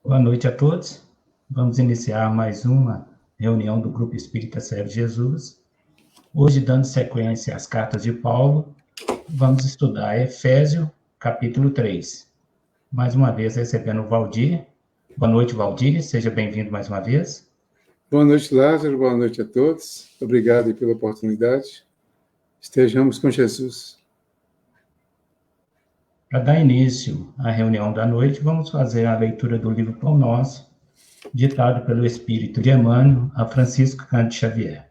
Boa noite a todos. Vamos iniciar mais uma reunião do Grupo Espírita Servo Jesus. Hoje, dando sequência às cartas de Paulo, vamos estudar Efésios, capítulo 3. Mais uma vez recebendo o Valdir. Boa noite, Valdir. Seja bem-vindo mais uma vez. Boa noite, Lázaro. Boa noite a todos. Obrigado pela oportunidade. Estejamos com Jesus. Para dar início à reunião da noite, vamos fazer a leitura do livro Pão Nosso, ditado pelo Espírito de Emmanuel a Francisco Cândido Xavier.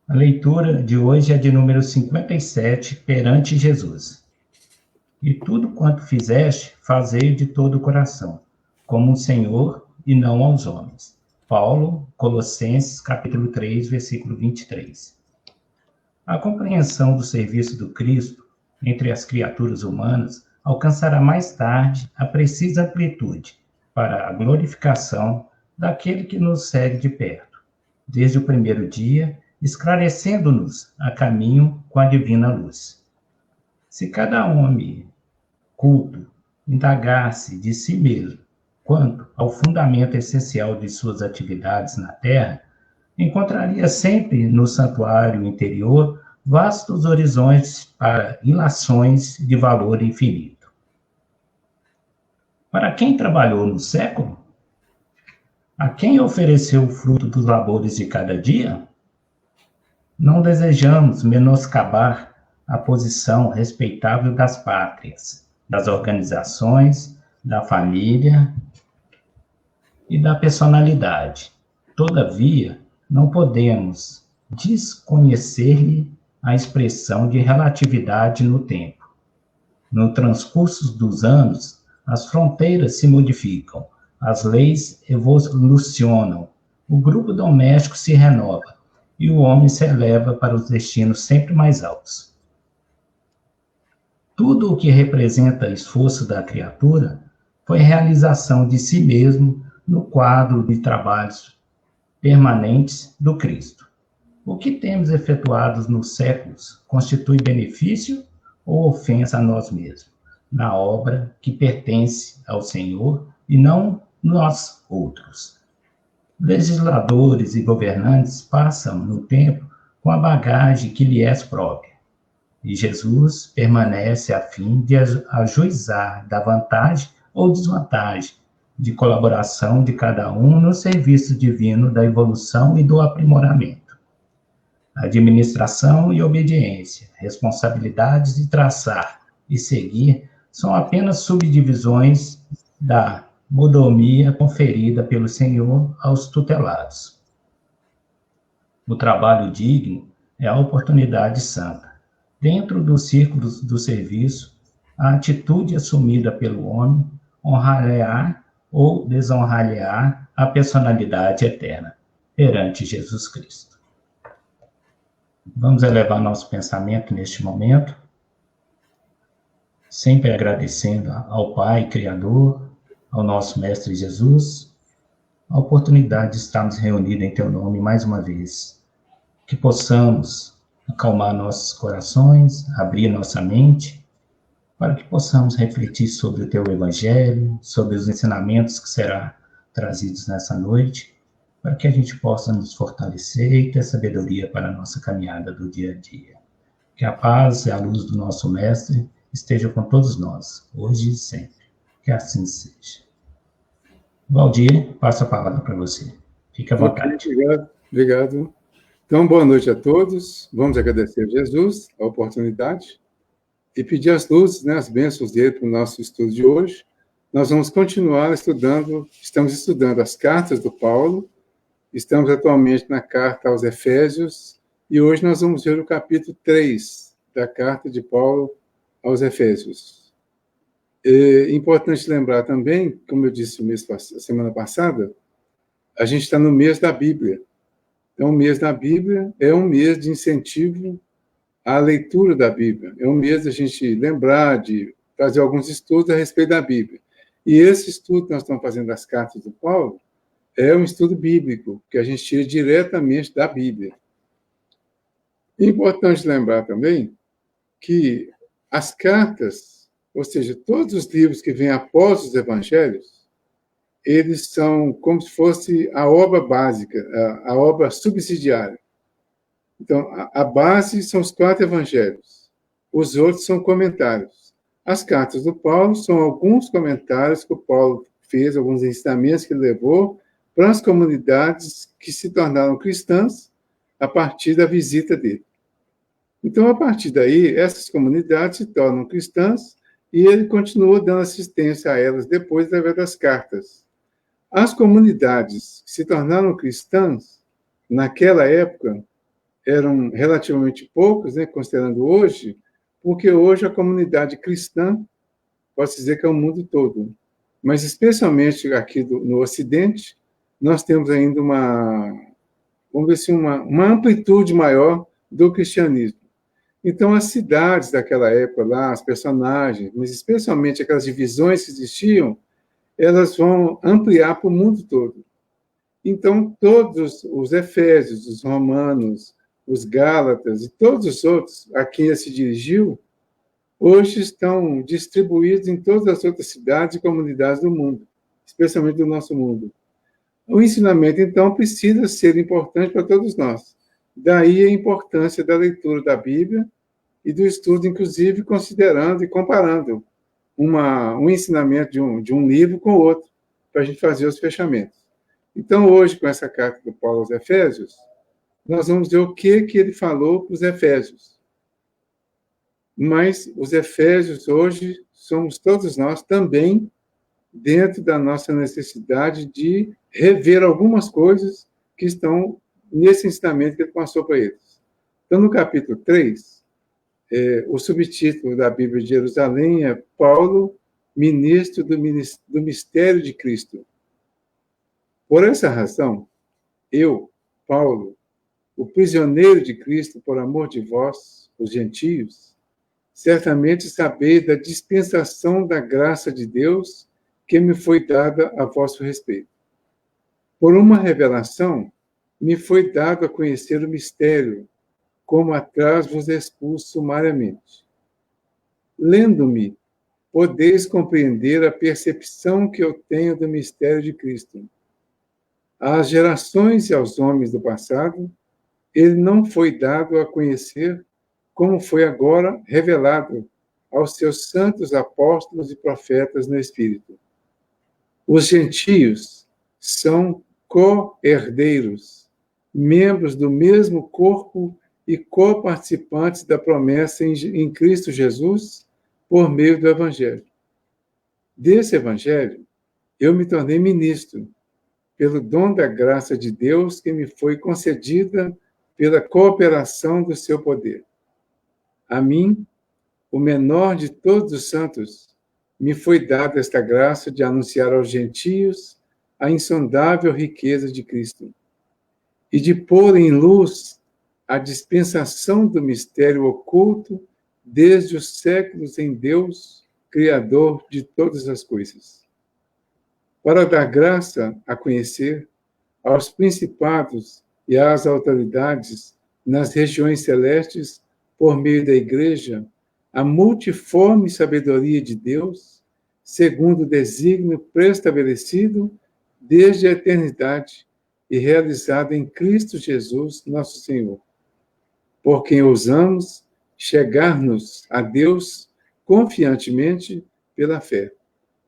A leitura de hoje é de número 57, Perante Jesus. E tudo quanto fizeste, fazei de todo o coração, como o Senhor e não aos homens. Paulo, Colossenses, capítulo 3, versículo 23. A compreensão do serviço do Cristo entre as criaturas humanas alcançará mais tarde a precisa amplitude para a glorificação daquele que nos segue de perto, desde o primeiro dia, esclarecendo-nos a caminho com a divina luz. Se cada homem culto indagasse de si mesmo quanto ao fundamento essencial de suas atividades na Terra, encontraria sempre no santuário interior vastos horizontes para ilações de valor infinito. Para quem trabalhou no século? A quem ofereceu o fruto dos labores de cada dia? Não desejamos menoscabar a posição respeitável das pátrias, das organizações, da família e da personalidade. Todavia, não podemos desconhecer-lhe a expressão de relatividade no tempo. No transcurso dos anos, as fronteiras se modificam, as leis evolucionam, o grupo doméstico se renova e o homem se eleva para os destinos sempre mais altos. Tudo o que representa esforço da criatura foi realização de si mesmo no quadro de trabalhos permanentes do Cristo. O que temos efetuado nos séculos constitui benefício ou ofensa a nós mesmos, na obra que pertence ao Senhor e não nós outros. Legisladores e governantes passam no tempo com a bagagem que lhe é própria, e Jesus permanece a fim de ajuizar da vantagem ou desvantagem de colaboração de cada um no serviço divino da evolução e do aprimoramento. Administração e obediência, responsabilidades de traçar e seguir são apenas subdivisões da mordomia conferida pelo Senhor aos tutelados. O trabalho digno é a oportunidade santa. Dentro dos círculos do serviço, a atitude assumida pelo homem honrar ou desonrar a personalidade eterna perante Jesus Cristo. Vamos elevar nosso pensamento neste momento, sempre agradecendo ao Pai Criador, ao nosso Mestre Jesus, a oportunidade de estarmos reunidos em Teu nome mais uma vez. Que possamos acalmar nossos corações, abrir nossa mente, para que possamos refletir sobre o Teu Evangelho, sobre os ensinamentos que serão trazidos nessa noite, para que a gente possa nos fortalecer e ter sabedoria para a nossa caminhada do dia a dia. Que a paz e a luz do nosso Mestre estejam com todos nós, hoje e sempre. Que assim seja. Valdir, passo a palavra para você. Fique à vontade. Obrigado. Então, boa noite a todos. Vamos agradecer a Jesus a oportunidade e pedir as luzes, as bênçãos dele para o nosso estudo de hoje. Nós vamos continuar estamos estudando as cartas do Paulo. Estamos atualmente na carta aos Efésios e hoje nós vamos ver o capítulo 3 da carta de Paulo aos Efésios. É importante lembrar também, como eu disse semana passada, a gente está no mês da Bíblia. Então, o mês da Bíblia é um mês de incentivo à leitura da Bíblia. É um mês da gente lembrar de fazer alguns estudos a respeito da Bíblia. E esse estudo que nós estamos fazendo das cartas do Paulo é um estudo bíblico, que a gente tira diretamente da Bíblia. É importante lembrar também que as cartas ou seja, todos os livros que vêm após os evangelhos, eles são como se fosse a obra básica, a obra subsidiária. Então, a base são os 4 evangelhos. Os outros são comentários. As cartas do Paulo são alguns comentários que o Paulo fez, alguns ensinamentos que ele levou para as comunidades que se tornaram cristãs a partir da visita dele. Então, a partir daí, essas comunidades se tornam cristãs e ele continua dando assistência a elas depois através das cartas. As comunidades que se tornaram cristãs, naquela época, eram relativamente poucas, né, considerando hoje, porque hoje a comunidade cristã, pode dizer que é o mundo todo. Mas, especialmente aqui no Ocidente, nós temos ainda vamos ver assim, uma amplitude maior do cristianismo. Então, as cidades daquela época lá, as personagens, mas especialmente aquelas divisões que existiam, elas vão ampliar para o mundo todo. Então, todos os efésios, os romanos, os gálatas e todos os outros a quem ele se dirigiu, hoje estão distribuídos em todas as outras cidades e comunidades do mundo, especialmente do nosso mundo. O ensinamento, então, precisa ser importante para todos nós. Daí a importância da leitura da Bíblia e do estudo, inclusive, considerando e comparando um ensinamento de um livro com o outro, para a gente fazer os fechamentos. Então, hoje, com essa carta do Paulo aos Efésios, nós vamos ver o que ele falou para os Efésios. Mas os Efésios, hoje, somos todos nós também dentro da nossa necessidade de rever algumas coisas que estão nesse ensinamento que ele passou para eles. Então, no capítulo 3, o subtítulo da Bíblia de Jerusalém é Paulo, ministro do mistério de Cristo. Por essa razão, eu, Paulo, o prisioneiro de Cristo por amor de vós, os gentios, certamente sabeis da dispensação da graça de Deus que me foi dada a vosso respeito. Por uma revelação, me foi dado a conhecer o mistério, como atrás vos expus sumariamente. Lendo-me, podeis compreender a percepção que eu tenho do mistério de Cristo. Às gerações e aos homens do passado, ele não foi dado a conhecer como foi agora revelado aos seus santos apóstolos e profetas no Espírito. Os gentios são co-herdeiros, membros do mesmo corpo e co-participantes da promessa em Cristo Jesus por meio do Evangelho. Desse Evangelho, eu me tornei ministro, pelo dom da graça de Deus que me foi concedida pela cooperação do seu poder. A mim, o menor de todos os santos, me foi dada esta graça de anunciar aos gentios a insondável riqueza de Cristo e de pôr em luz a dispensação do mistério oculto desde os séculos em Deus, Criador de todas as coisas. Para dar graça a conhecer aos principados e às autoridades nas regiões celestes, por meio da Igreja, a multiforme sabedoria de Deus, segundo o desígnio preestabelecido desde a eternidade e realizado em Cristo Jesus, nosso Senhor, por quem ousamos chegar-nos a Deus confiantemente pela fé.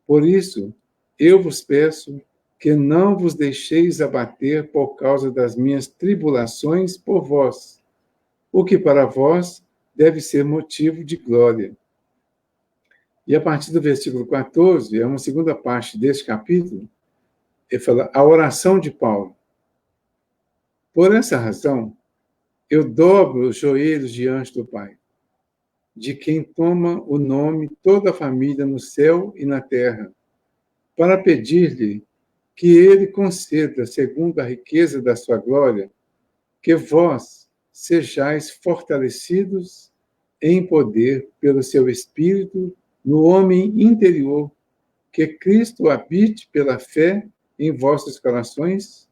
Por isso, eu vos peço que não vos deixeis abater por causa das minhas tribulações por vós, o que para vós deve ser motivo de glória. E a partir do versículo 14, é uma segunda parte deste capítulo, ele fala a oração de Paulo. Por essa razão, eu dobro os joelhos diante do Pai, de quem toma o nome toda a família no céu e na terra, para pedir-lhe que ele conceda, segundo a riqueza da sua glória, que vós sejais fortalecidos em poder pelo seu Espírito no homem interior, que Cristo habite pela fé em vossos corações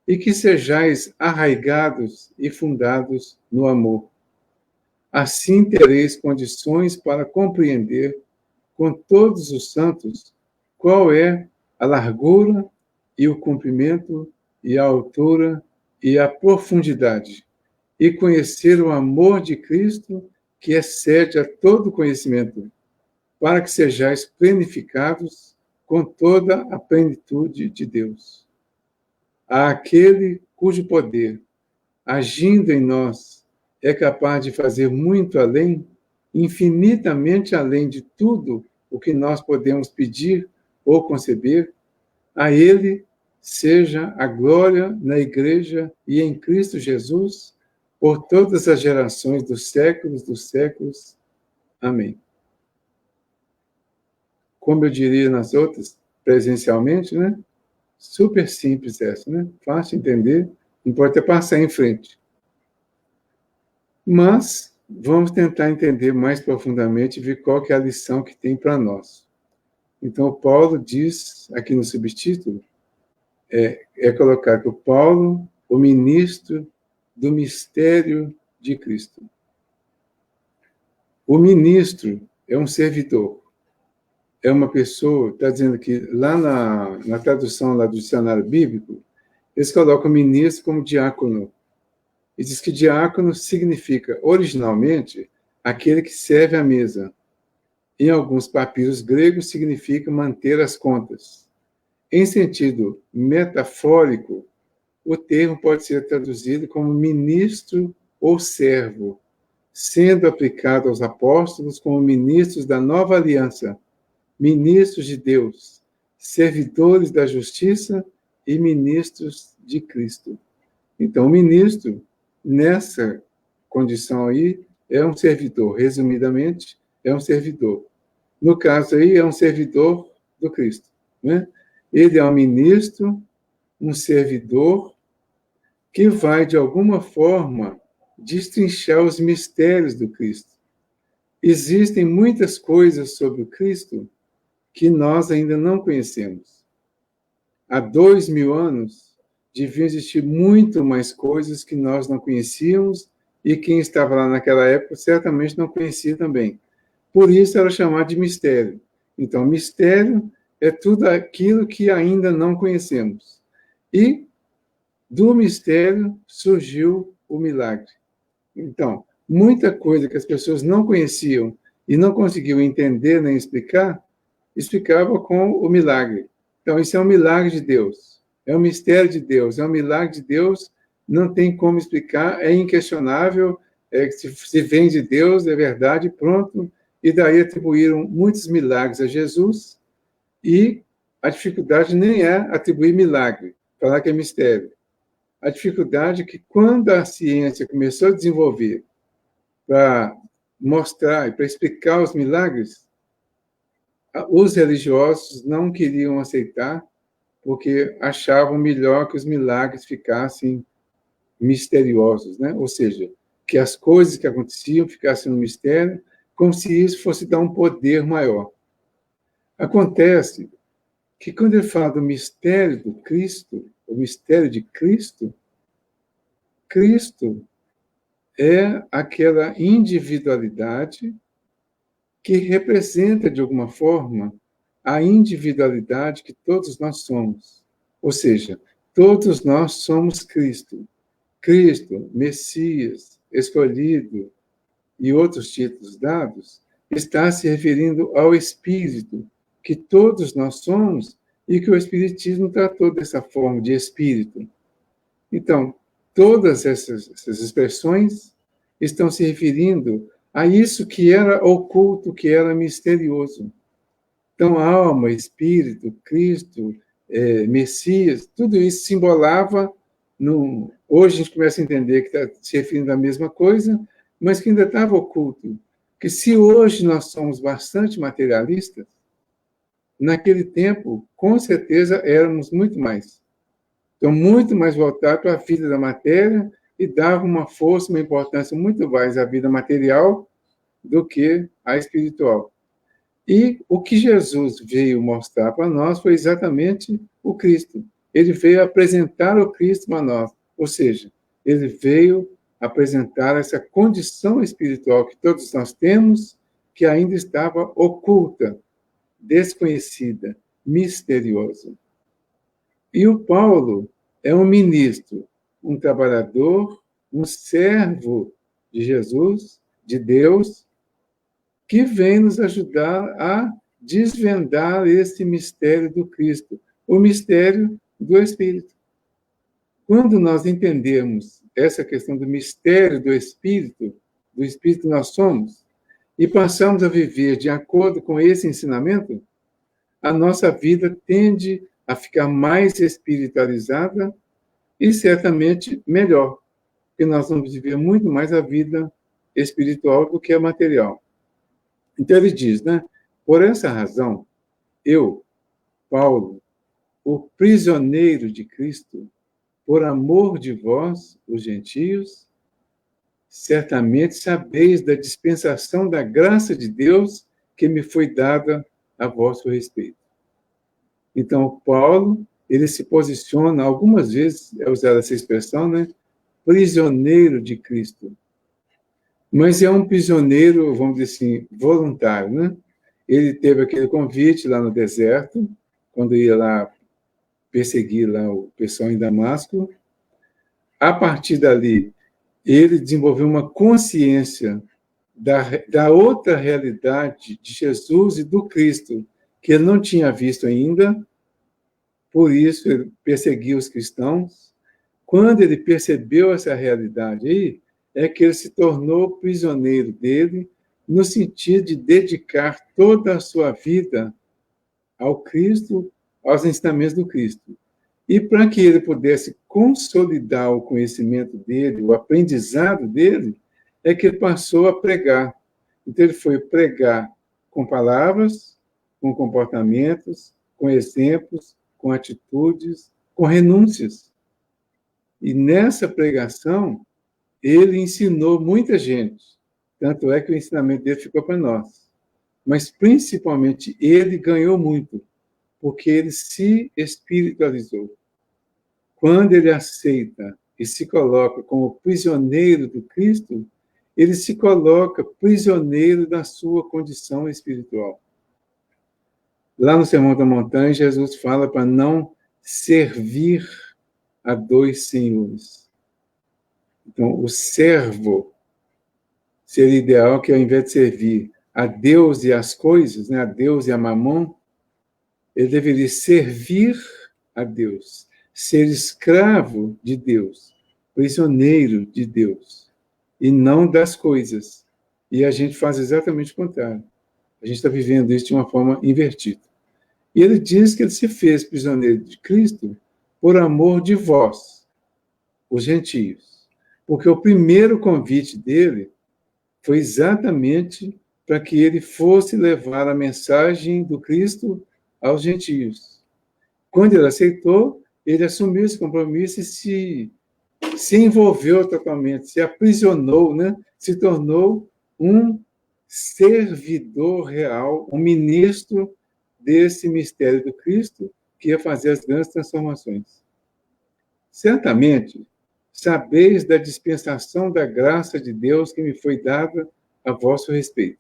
e que sejais arraigados e fundados no amor. Assim tereis condições para compreender com todos os santos qual é a largura e o comprimento e a altura e a profundidade, e conhecer o amor de Cristo que excede a todo conhecimento, para que sejais plenificados com toda a plenitude de Deus. Àquele cujo poder, agindo em nós, é capaz de fazer muito além, infinitamente além de tudo o que nós podemos pedir ou conceber, a Ele seja a glória na Igreja e em Cristo Jesus, por todas as gerações dos séculos. Amém. Como eu diria nas outras, presencialmente, né? Super simples essa, né? Fácil de entender, importa passar em frente. Mas vamos tentar entender mais profundamente e ver qual que é a lição que tem para nós. Então, Paulo diz, aqui no subtítulo, colocar que o Paulo, o ministro do mistério de Cristo. O ministro é um servidor, é uma pessoa, está dizendo que lá na tradução lá do dicionário bíblico, eles colocam ministro como diácono. E diz que diácono significa, originalmente, aquele que serve à mesa. Em alguns papiros gregos, significa manter as contas. Em sentido metafórico, o termo pode ser traduzido como ministro ou servo, sendo aplicado aos apóstolos como ministros da nova aliança, ministros de Deus, servidores da justiça e ministros de Cristo. Então, o ministro, nessa condição aí, é um servidor. Resumidamente, é um servidor. No caso aí, é um servidor do Cristo, né? Ele é um ministro, um servidor, que vai, de alguma forma, destrinchar os mistérios do Cristo. Existem muitas coisas sobre o Cristo que nós ainda não conhecemos. Há 2000 anos, deviam existir muito mais coisas que nós não conhecíamos e quem estava lá naquela época certamente não conhecia também. Por isso era chamado de mistério. Então, mistério é tudo aquilo que ainda não conhecemos. E do mistério surgiu o milagre. Então, muita coisa que as pessoas não conheciam e não conseguiam entender nem explicar, explicava com o milagre. Então, isso é um milagre de Deus. É um mistério de Deus. É um milagre de Deus. Não tem como explicar. É inquestionável. Se vem de Deus, é verdade, pronto. E daí atribuíram muitos milagres a Jesus. E a dificuldade nem é atribuir milagre, falar que é mistério. A dificuldade é que quando a ciência começou a desenvolver para mostrar e para explicar os milagres, os religiosos não queriam aceitar porque achavam melhor que os milagres ficassem misteriosos, né? Ou seja, que as coisas que aconteciam ficassem no mistério, como se isso fosse dar um poder maior. Acontece que quando ele fala do mistério do Cristo, o mistério de Cristo, Cristo é aquela individualidade que representa, de alguma forma, a individualidade que todos nós somos. Ou seja, todos nós somos Cristo. Cristo, Messias, escolhido e outros títulos dados, está se referindo ao Espírito, que todos nós somos e que o Espiritismo tratou dessa forma de Espírito. Então, todas essas expressões estão se referindo a isso que era oculto, que era misterioso. Então, alma, Espírito, Cristo, Messias, tudo isso simbolava, hoje a gente começa a entender que está se referindo à mesma coisa, mas que ainda estava oculto. Que se hoje nós somos bastante materialistas, naquele tempo, com certeza, éramos muito mais. Então, muito mais voltado para a vida da matéria e dava uma força, uma importância muito mais à vida material do que à espiritual. E o que Jesus veio mostrar para nós foi exatamente o Cristo. Ele veio apresentar o Cristo para nós. Ou seja, ele veio apresentar essa condição espiritual que todos nós temos, que ainda estava oculta, desconhecida, misteriosa. E o Paulo é um ministro, um trabalhador, um servo de Jesus, de Deus, que vem nos ajudar a desvendar esse mistério do Cristo, o mistério do Espírito. Quando nós entendemos essa questão do mistério do Espírito nós somos, e passamos a viver de acordo com esse ensinamento, a nossa vida tende a ficar mais espiritualizada e certamente melhor, porque nós vamos viver muito mais a vida espiritual do que a material. Então ele diz, né? Por essa razão, eu, Paulo, o prisioneiro de Cristo, por amor de vós, os gentios, certamente sabeis da dispensação da graça de Deus que me foi dada a vosso respeito. Então, Paulo, ele se posiciona, algumas vezes é usada essa expressão, né? Prisioneiro de Cristo. Mas é um prisioneiro, vamos dizer assim, voluntário, né? Ele teve aquele convite lá no deserto, quando ia lá perseguir lá o pessoal em Damasco. A partir dali, ele desenvolveu uma consciência da outra realidade de Jesus e do Cristo, que ele não tinha visto ainda, por isso ele perseguiu os cristãos. Quando ele percebeu essa realidade aí, é que ele se tornou prisioneiro dele, no sentido de dedicar toda a sua vida ao Cristo, aos ensinamentos do Cristo. E para que ele pudesse consolidar o conhecimento dele, o aprendizado dele, é que ele passou a pregar. Então, ele foi pregar com palavras, com comportamentos, com exemplos, com atitudes, com renúncias. E nessa pregação, ele ensinou muita gente. Tanto é que o ensinamento dele ficou para nós. Mas, principalmente, ele ganhou muito, porque ele se espiritualizou. Quando ele aceita e se coloca como prisioneiro do Cristo, ele se coloca prisioneiro da sua condição espiritual. Lá no Sermão da Montanha, Jesus fala para não servir a dois senhores. Então, o servo seria ideal que, ao invés de servir a Deus e as coisas, né, a Deus e a Mamon, ele deveria servir a Deus, ser escravo de Deus, prisioneiro de Deus, e não das coisas. E a gente faz exatamente o contrário. A gente está vivendo isso de uma forma invertida. E ele diz que ele se fez prisioneiro de Cristo por amor de vós, os gentios. Porque o primeiro convite dele foi exatamente para que ele fosse levar a mensagem do Cristo aos gentios. Quando ele aceitou, ele assumiu esse compromisso e se envolveu totalmente, se aprisionou, né? Se tornou um servidor real, um ministro desse mistério do Cristo que ia fazer as grandes transformações. Certamente, sabeis da dispensação da graça de Deus que me foi dada a vosso respeito.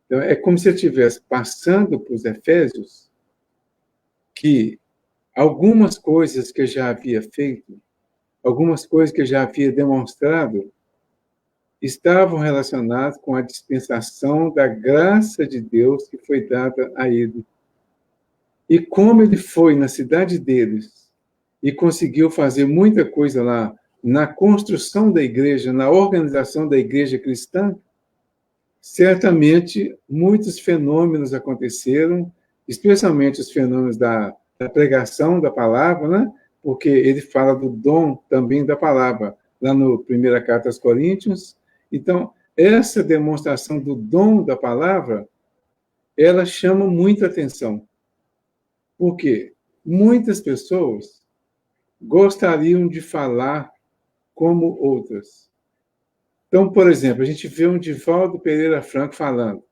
Então, é como se eu estivesse passando para os Efésios que algumas coisas que eu já havia feito, algumas coisas que eu já havia demonstrado, estavam relacionadas com a dispensação da graça de Deus que foi dada a ele. E como ele foi na cidade deles e conseguiu fazer muita coisa lá na construção da igreja, na organização da igreja cristã, certamente muitos fenômenos aconteceram, especialmente os fenômenos da pregação da palavra, né? Porque ele fala do dom também da palavra, lá no 1ª Carta aos Coríntios. Então, essa demonstração do dom da palavra, ela chama muita atenção. Por quê? Muitas pessoas gostariam de falar como outras. Então, por exemplo, a gente vê um Divaldo Pereira Franco falando.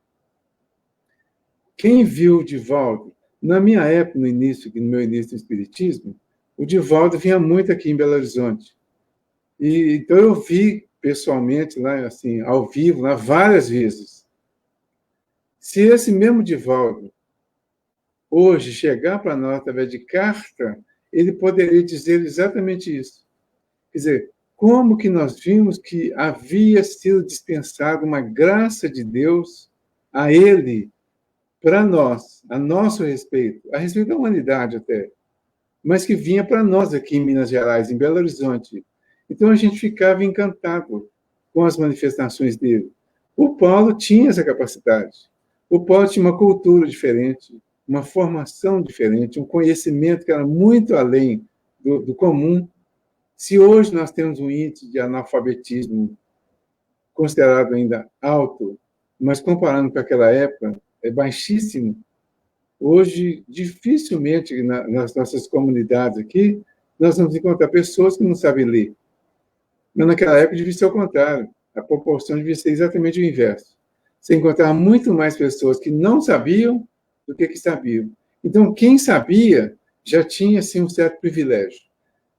Quem viu o Divaldo? Na minha época, no meu início do Espiritismo, o Divaldo vinha muito aqui em Belo Horizonte. Então, eu vi pessoalmente, lá, assim, ao vivo, lá, várias vezes. Se esse mesmo Divaldo hoje chegar para nós através de carta, ele poderia dizer exatamente isso. Quer dizer, como que nós vimos que havia sido dispensada uma graça de Deus a ele, para nós, a nosso respeito, a respeito da humanidade até, mas que vinha para nós aqui em Minas Gerais, em Belo Horizonte. Então a gente ficava encantado com as manifestações dele. O Paulo tinha essa capacidade. O Paulo tinha uma cultura diferente, uma formação diferente, um conhecimento que era muito além do comum. Se hoje nós temos um índice de analfabetismo considerado ainda alto, mas comparando com aquela época, é baixíssimo. Hoje, dificilmente, nas nossas comunidades aqui, nós vamos encontrar pessoas que não sabem ler. Mas naquela época devia ser o contrário. A proporção devia ser exatamente o inverso. Você encontrava muito mais pessoas que não sabiam do que sabiam. Então, quem sabia já tinha, assim, um certo privilégio.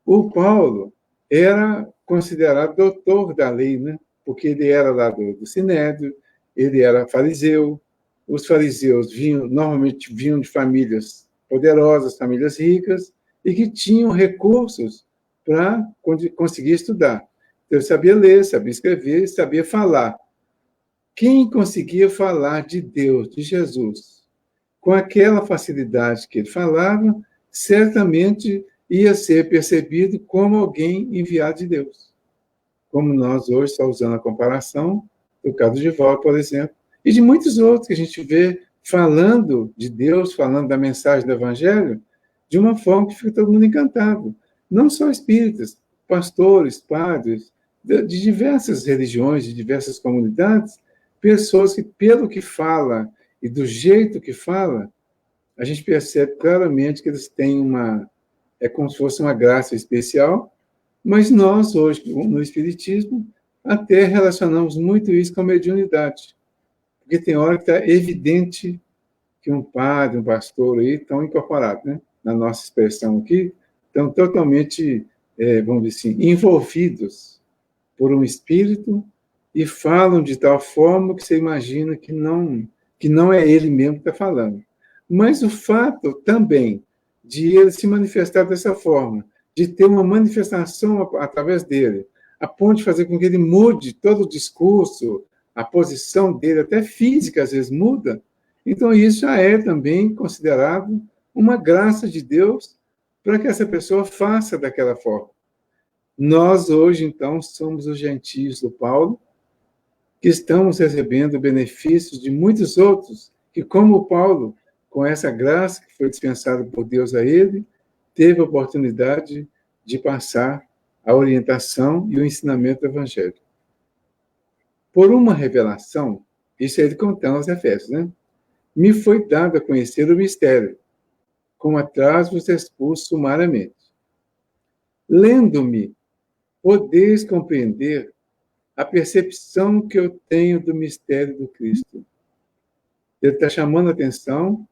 O Paulo era considerado doutor da lei, né? Porque ele era lá do Sinédrio, ele era fariseu. Os fariseus normalmente vinham de famílias poderosas, famílias ricas, e que tinham recursos para conseguir estudar. Então, ele sabia ler, sabia escrever, sabia falar. Quem conseguia falar de Deus, de Jesus, com aquela facilidade que ele falava, certamente ia ser percebido como alguém enviado de Deus. Como nós hoje, só usando a comparação, do caso de Val, por exemplo, e de muitos outros que a gente vê falando de Deus, falando da mensagem do Evangelho, de uma forma que fica todo mundo encantado. Não só espíritas, pastores, padres, de diversas religiões, de diversas comunidades, pessoas que, pelo que fala e do jeito que fala, a gente percebe claramente que eles têm é como se fosse uma graça especial, mas nós, hoje, no Espiritismo, até relacionamos muito isso com a mediunidade. Porque tem hora que está evidente que um padre, um pastor aí estão incorporados, né? Na nossa expressão aqui, estão totalmente, vamos dizer assim, envolvidos por um espírito e falam de tal forma que você imagina que não é ele mesmo que está falando. Mas o fato também de ele se manifestar dessa forma, de ter uma manifestação através dele, a ponto de fazer com que ele mude todo o discurso, a posição dele, até física, às vezes muda, então isso já é também considerado uma graça de Deus para que essa pessoa faça daquela forma. Nós, hoje, então, somos os gentios do Paulo, que estamos recebendo benefícios de muitos outros, que, como o Paulo, com essa graça que foi dispensada por Deus a ele, teve a oportunidade de passar a orientação e o ensinamento do Evangelho. Por uma revelação, isso é ele contando aos Efésios, né? Me foi dado a conhecer o mistério, como atrás vos expus sumariamente. Lendo-me, podeis compreender a percepção que eu tenho do mistério do Cristo. Ele está chamando a atenção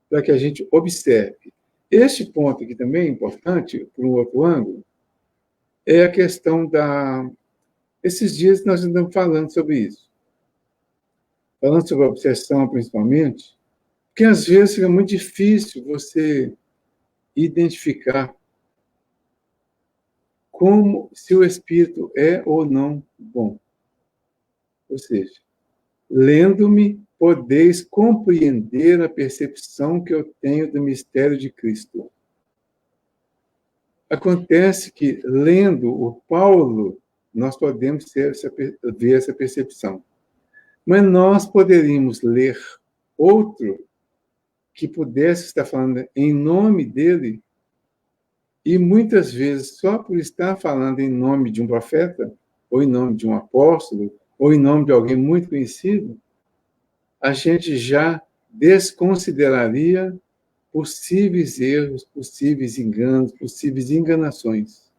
para que a gente observe. Este ponto aqui também é importante, por um outro ângulo, é a questão Esses dias nós andamos falando sobre isso. Falando sobre a obsessão, principalmente, porque às vezes fica muito difícil você identificar como se o espírito é ou não bom. Ou seja, lendo-me, podeis compreender a percepção que eu tenho do mistério de Cristo. Acontece que, lendo o Paulo, nós podemos ver essa percepção. Mas nós poderíamos ler outro que pudesse estar falando em nome dele, e muitas vezes, só por estar falando em nome de um profeta, ou em nome de um apóstolo, ou em nome de alguém muito conhecido, a gente já desconsideraria possíveis erros, possíveis enganos, possíveis enganações.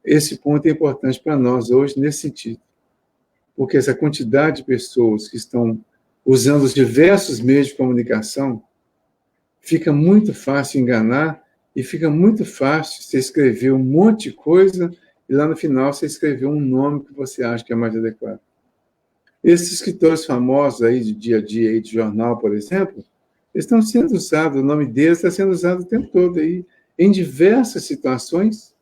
Esse ponto é importante para nós hoje, nesse sentido. Porque essa quantidade de pessoas que estão usando os diversos meios de comunicação, fica muito fácil enganar e fica muito fácil você escrever um monte de coisa e lá no final você escrever um nome que você acha que é mais adequado. Esses escritores famosos aí de dia a dia, aí de jornal, por exemplo, estão sendo usados, o nome deles está sendo usado o tempo todo aí, em diversas situações,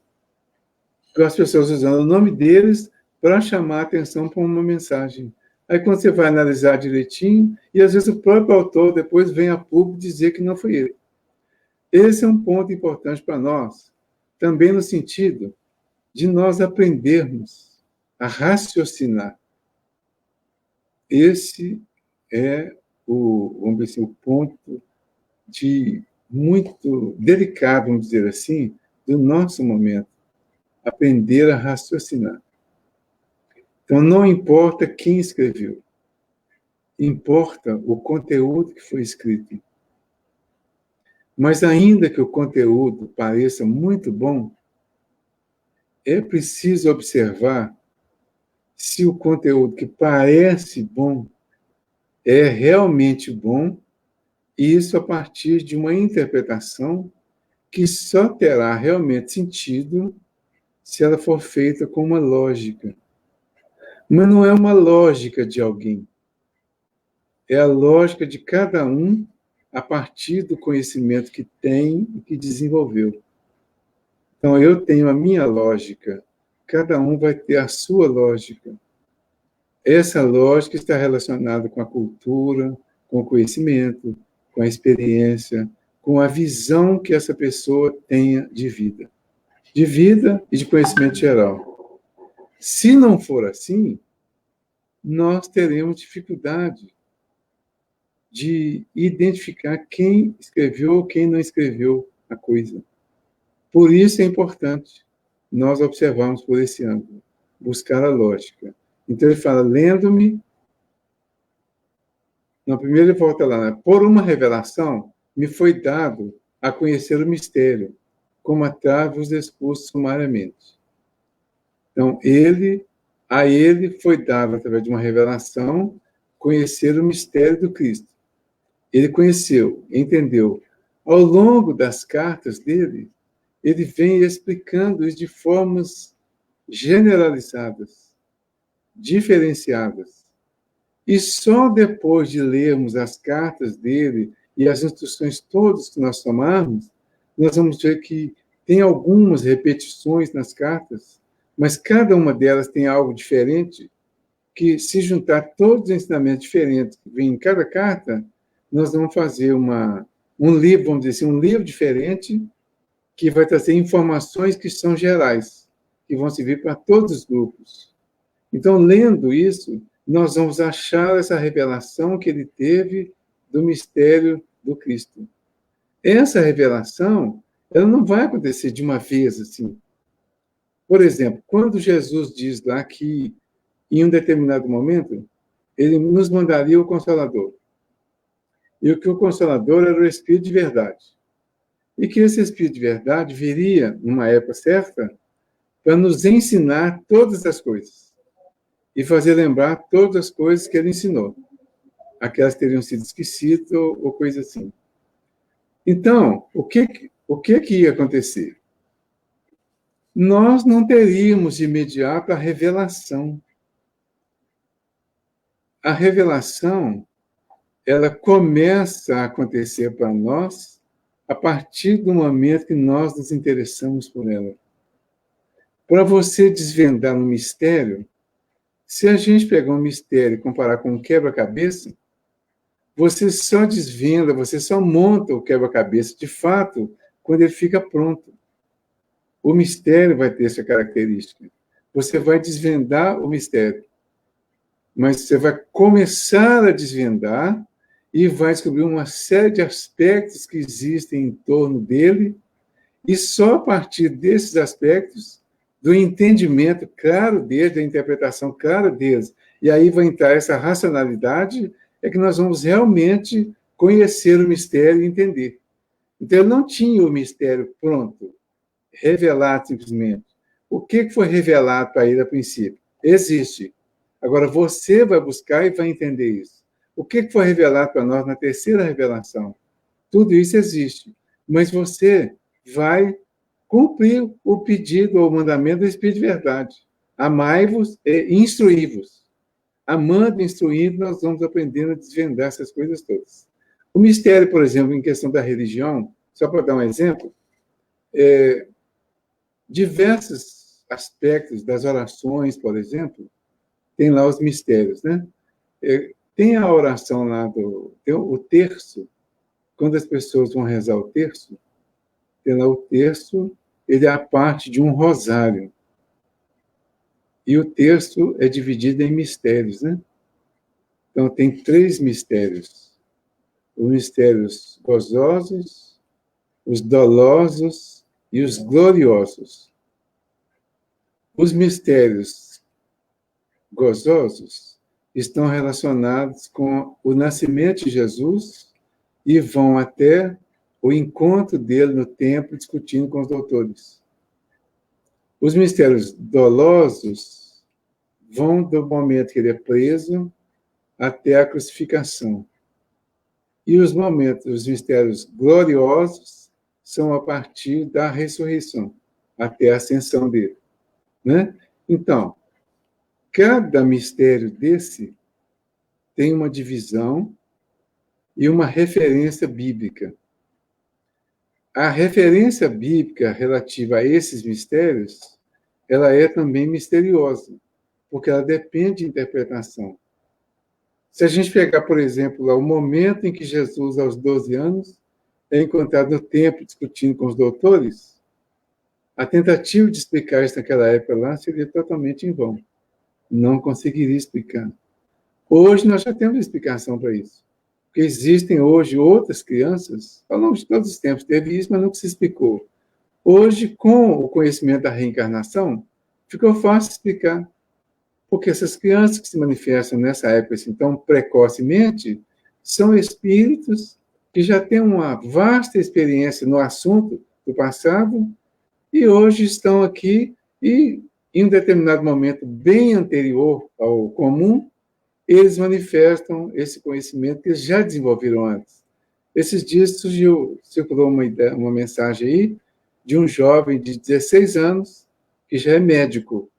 com as pessoas usando o nome deles para chamar a atenção para uma mensagem. Aí, quando você vai analisar direitinho, e às vezes o próprio autor depois vem a público dizer que não foi ele. Esse é um ponto importante para nós, também no sentido de nós aprendermos a raciocinar. Esse é vamos dizer assim, o ponto muito delicado, vamos dizer assim, do nosso momento. Aprender a raciocinar. Então, não importa quem escreveu, importa o conteúdo que foi escrito. Mas, ainda que o conteúdo pareça muito bom, é preciso observar se o conteúdo que parece bom é realmente bom, e isso a partir de uma interpretação que só terá realmente sentido se ela for feita com uma lógica. Mas não é uma lógica de alguém. É a lógica de cada um a partir do conhecimento que tem e que desenvolveu. Então, eu tenho a minha lógica, cada um vai ter a sua lógica. Essa lógica está relacionada com a cultura, com o conhecimento, com a experiência, com a visão que essa pessoa tenha de vida e de conhecimento geral. Se não for assim, nós teremos dificuldade de identificar quem escreveu ou quem não escreveu a coisa. Por isso é importante nós observarmos por esse ângulo, buscar a lógica. Então ele fala, lendo-me, na primeira ele volta lá, né? Por uma revelação me foi dado a conhecer o mistério, como a trave os expus sumariamente. Então, a ele foi dado, através de uma revelação, conhecer o mistério do Cristo. Ele conheceu, entendeu. Ao longo das cartas dele, ele vem explicando isso de formas generalizadas, diferenciadas. E só depois de lermos as cartas dele e as instruções todas que nós tomarmos, nós vamos ver que tem algumas repetições nas cartas, mas cada uma delas tem algo diferente, que se juntar todos os ensinamentos diferentes que vêm em cada carta, nós vamos fazer um livro, vamos dizer assim, um livro diferente, que vai trazer informações que são gerais, que vão servir para todos os grupos. Então, lendo isso, nós vamos achar essa revelação que ele teve do mistério do Cristo. Essa revelação, ela não vai acontecer de uma vez assim. Por exemplo, quando Jesus diz lá que, em um determinado momento, ele nos mandaria o Consolador. E que o Consolador era o Espírito de verdade. E que esse Espírito de verdade viria, numa época certa, para nos ensinar todas as coisas. E fazer lembrar todas as coisas que ele ensinou. Aquelas que teriam sido esquecidas ou coisa assim. Então, o que ia acontecer? Nós não teríamos de imediato a revelação. A revelação, ela começa a acontecer para nós a partir do momento que nós nos interessamos por ela. Para você desvendar um mistério, se a gente pegar um mistério e comparar com um quebra-cabeça, você só desvenda, você só monta o quebra-cabeça, de fato, quando ele fica pronto. O mistério vai ter essa característica. Você vai desvendar o mistério. Mas você vai começar a desvendar e vai descobrir uma série de aspectos que existem em torno dele, e só a partir desses aspectos, do entendimento claro deles, da interpretação clara deles, e aí vai entrar essa racionalidade, é que nós vamos realmente conhecer o mistério e entender. Então, ele não tinha o mistério pronto, revelado simplesmente. O que foi revelado para ele a princípio? Existe. Agora, você vai buscar e vai entender isso. O que foi revelado para nós na terceira revelação? Tudo isso existe. Mas você vai cumprir o pedido ou o mandamento do Espírito de verdade. Amai-vos e instruí-vos. Amando e instruindo, nós vamos aprendendo a desvendar essas coisas todas. O mistério, por exemplo, em questão da religião, só para dar um exemplo, diversos aspectos das orações, por exemplo, tem lá os mistérios, né? Tem a oração lá tem o terço, quando as pessoas vão rezar o terço, tem lá o terço, ele é a parte de um rosário. E o terço é dividido em mistérios, né? Então, tem 3 mistérios. Os mistérios gozosos, os dolosos e os gloriosos. Os mistérios gozosos estão relacionados com o nascimento de Jesus e vão até o encontro dele no templo discutindo com os doutores. Os mistérios dolosos vão do momento que ele é preso até a crucificação. E os mistérios gloriosos são a partir da ressurreição, até a ascensão dele. Né? Então, cada mistério desse tem uma divisão e uma referência bíblica. A referência bíblica relativa a esses mistérios, ela é também misteriosa, porque ela depende de interpretação. Se a gente pegar, por exemplo, lá, o momento em que Jesus, aos 12 anos, é encontrado no templo discutindo com os doutores, a tentativa de explicar isso naquela época lá seria totalmente em vão. Não conseguiria explicar. Hoje nós já temos explicação para isso. Porque existem hoje outras crianças, ao longo de todos os tempos teve isso, mas nunca se explicou. Hoje, com o conhecimento da reencarnação, ficou fácil explicar. Porque essas crianças que se manifestam nessa época assim, tão precocemente são espíritos que já têm uma vasta experiência no assunto do passado e hoje estão aqui e, em um determinado momento bem anterior ao comum, eles manifestam esse conhecimento que eles já desenvolveram antes. Esses dias circulou uma mensagem aí de um jovem de 16 anos que já é médico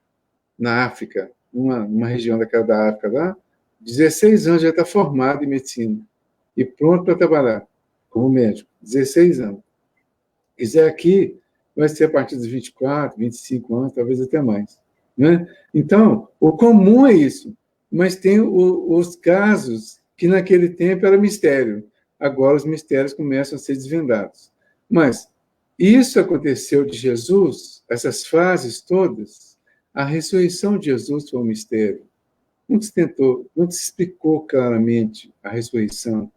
na África, uma região daquela da África lá, 16 anos já está formado em medicina e pronto para trabalhar como médico, 16 anos. Quiser aqui, vai ser a partir dos 24, 25 anos, talvez até mais. Né? Então, o comum é isso, mas tem os casos que naquele tempo era mistério. Agora os mistérios começam a ser desvendados. Mas isso aconteceu de Jesus, essas fases todas, a ressurreição de Jesus foi um mistério. Não se explicou claramente a ressurreição,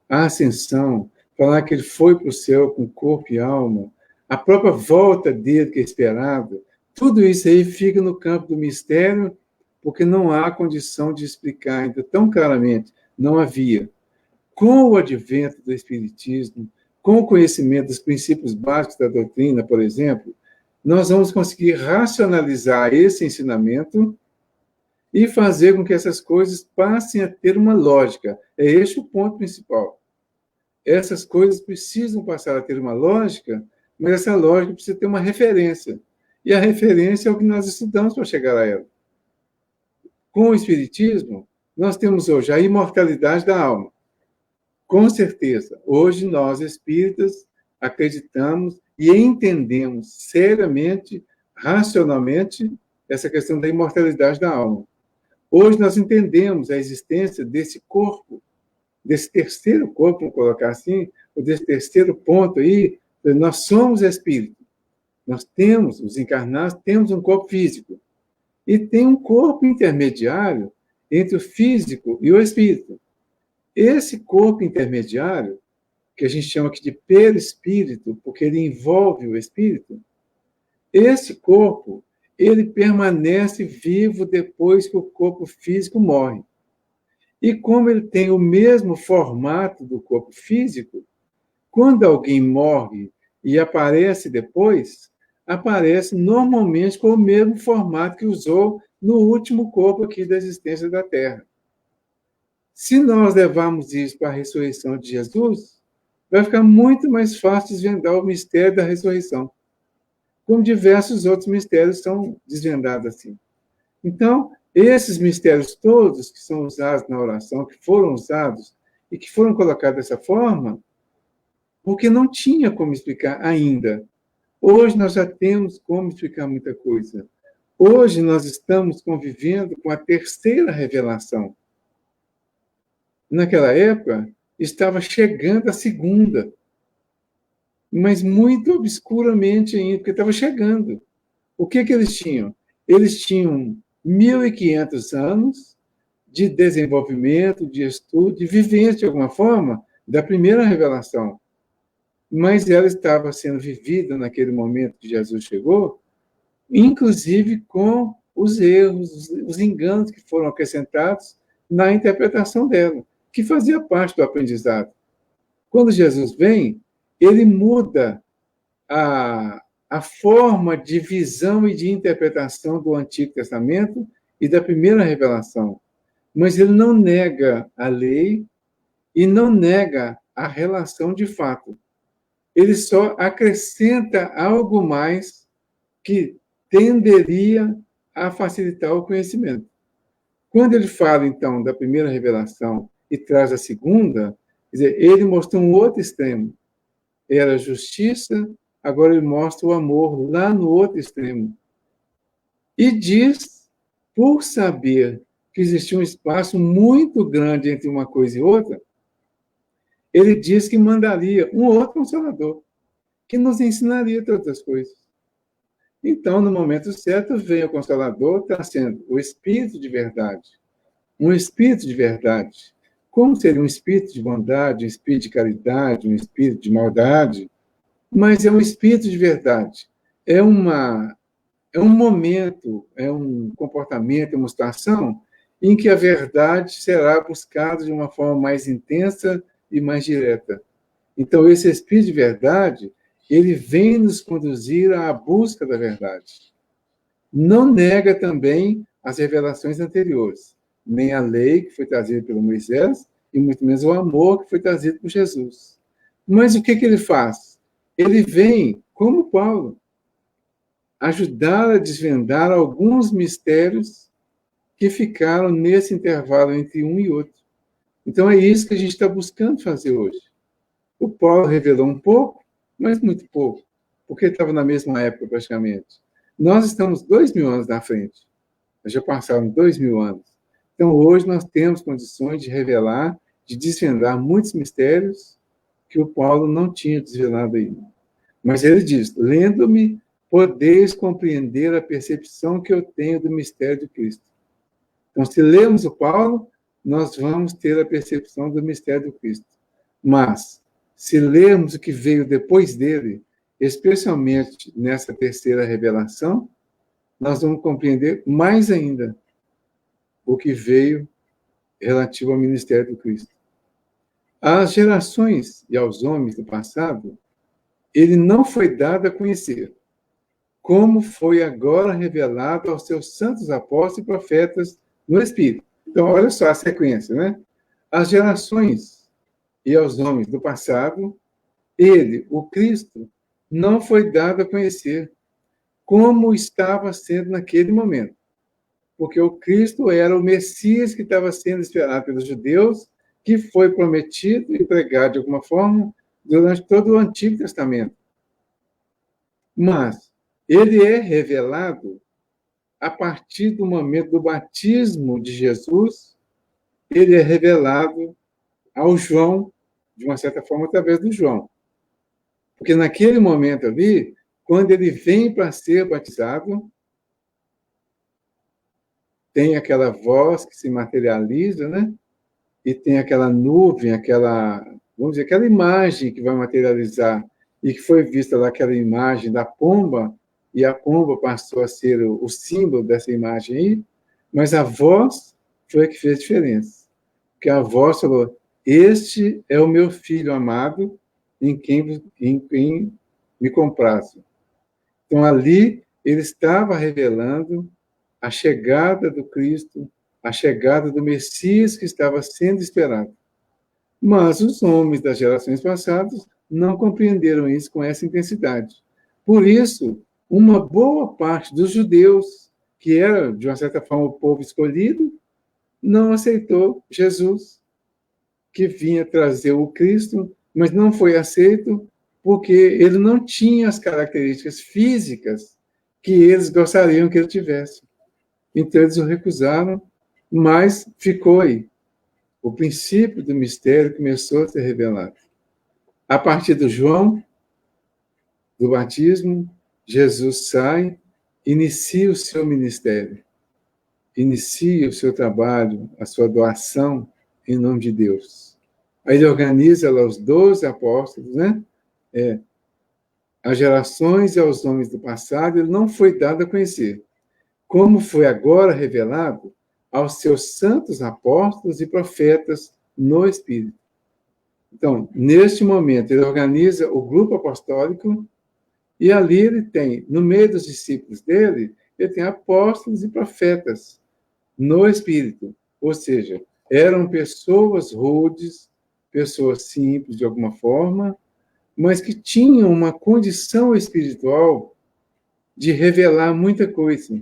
a ascensão, falar que ele foi para o céu com corpo e alma, a própria volta dele que é esperada, tudo isso aí fica no campo do mistério, porque não há condição de explicar ainda tão claramente, não havia. Com o advento do Espiritismo, com o conhecimento dos princípios básicos da doutrina, por exemplo, nós vamos conseguir racionalizar esse ensinamento e fazer com que essas coisas passem a ter uma lógica. É este o ponto principal. Essas coisas precisam passar a ter uma lógica, mas essa lógica precisa ter uma referência. E a referência é o que nós estudamos para chegar a ela. Com o Espiritismo, nós temos hoje a imortalidade da alma. Com certeza, hoje nós, espíritas, acreditamos e entendemos seriamente, racionalmente, essa questão da imortalidade da alma. Hoje nós entendemos a existência desse corpo, desse terceiro corpo, vamos colocar assim, ou desse terceiro ponto aí, nós somos espírito. Nós temos, os encarnados, temos um corpo físico. E tem um corpo intermediário entre o físico e o espírito. Esse corpo intermediário, que a gente chama aqui de perispírito, porque ele envolve o espírito, esse corpo, ele permanece vivo depois que o corpo físico morre. E como ele tem o mesmo formato do corpo físico, quando alguém morre e aparece depois, aparece normalmente com o mesmo formato que usou no último corpo aqui da existência da Terra. Se nós levarmos isso para a ressurreição de Jesus, vai ficar muito mais fácil desvendar o mistério da ressurreição, como diversos outros mistérios são desvendados assim. Então, esses mistérios todos que são usados na oração, que foram usados e que foram colocadas dessa forma porque não tinha como explicar ainda. Hoje nós já temos como explicar muita coisa. Hoje nós estamos convivendo com a terceira revelação. Naquela época, estava chegando a segunda, mas muito obscuramente ainda, porque estava chegando. O que eles tinham? Eles tinham 1.500 anos de desenvolvimento, de estudo, de vivência, de alguma forma, da primeira revelação. Mas ela estava sendo vivida naquele momento que Jesus chegou, inclusive com os erros, os enganos que foram acrescentados na interpretação dela, que fazia parte do aprendizado. Quando Jesus vem, ele muda a forma de visão e de interpretação do Antigo Testamento e da primeira revelação. Mas ele não nega a lei e não nega a relação de fato. Ele só acrescenta algo mais que tenderia a facilitar o conhecimento. Quando ele fala, então, da primeira revelação e traz a segunda, quer dizer, ele mostrou um outro extremo. Era a justiça, agora ele mostra o amor lá no outro extremo. E diz, por saber que existia um espaço muito grande entre uma coisa e outra, ele diz que mandaria um outro Consolador, que nos ensinaria todas as coisas. Então, no momento certo, vem o Consolador, trazendo o Espírito de verdade. Um Espírito de verdade. Como seria um Espírito de bondade, um Espírito de caridade, um Espírito de maldade? Mas é um Espírito de verdade. É um momento, é um comportamento, é uma situação em que a verdade será buscada de uma forma mais intensa e mais direta. Então, esse Espírito de verdade, ele vem nos conduzir à busca da verdade. Não nega também as revelações anteriores, nem a lei que foi trazida pelo Moisés, e muito menos o amor que foi trazido por Jesus. Mas o que ele faz? Ele vem, como Paulo, ajudar a desvendar alguns mistérios que ficaram nesse intervalo entre um e outro. Então, é isso que a gente está buscando fazer hoje. O Paulo revelou um pouco, mas muito pouco, porque estava na mesma época, praticamente. Nós estamos 2.000 anos na frente. Já passaram 2.000 anos. Então, hoje, nós temos condições de revelar, de desvendar muitos mistérios que o Paulo não tinha desvelado ainda. Mas ele diz, lendo-me, podeis compreender a percepção que eu tenho do mistério de Cristo. Então, se lermos o Paulo, nós vamos ter a percepção do mistério do Cristo. Mas, se lermos o que veio depois dele, especialmente nessa terceira revelação, nós vamos compreender mais ainda o que veio relativo ao ministério do Cristo. Às gerações e aos homens do passado, ele não foi dado a conhecer, como foi agora revelado aos seus santos apóstolos e profetas no Espírito. Então, olha só a sequência, né? Às gerações e aos homens do passado, ele, o Cristo, não foi dado a conhecer como estava sendo naquele momento. Porque o Cristo era o Messias que estava sendo esperado pelos judeus, que foi prometido e pregado de alguma forma durante todo o Antigo Testamento. Mas ele é revelado a partir do momento do batismo de Jesus, ele é revelado ao João, de uma certa forma, através do João. Porque naquele momento ali, quando ele vem para ser batizado, tem aquela voz que se materializa, né? E tem aquela nuvem, vamos dizer, aquela imagem que vai materializar, e que foi vista lá, aquela imagem da pomba, e a pomba passou a ser o símbolo dessa imagem aí, mas a voz foi a que fez a diferença. Porque a voz falou, este é o meu filho amado, em quem me comprazo. Então, ali, ele estava revelando a chegada do Cristo, a chegada do Messias que estava sendo esperado. Mas os homens das gerações passadas não compreenderam isso com essa intensidade. Por isso, uma boa parte dos judeus, que era, de uma certa forma, o povo escolhido, não aceitou Jesus. que vinha trazer o Cristo, mas não foi aceito porque ele não tinha as características físicas que eles gostariam que ele tivesse. Então, eles o recusaram, mas ficou aí. O princípio do mistério começou a ser revelado. A partir do João, do batismo, Jesus sai, inicia o seu ministério, inicia o seu trabalho, a sua doação em nome de Deus. Aí ele organiza lá os 12 apóstolos, né? Às gerações e aos homens do passado, ele não foi dado a conhecer, como foi agora revelado aos seus santos apóstolos e profetas no Espírito. Então, neste momento, ele organiza o grupo apostólico e ali ele tem, no meio dos discípulos dele, ele tem apóstolos e profetas no Espírito. Ou seja, eram pessoas rudes, pessoas simples de alguma forma, mas que tinham uma condição espiritual de revelar muita coisa.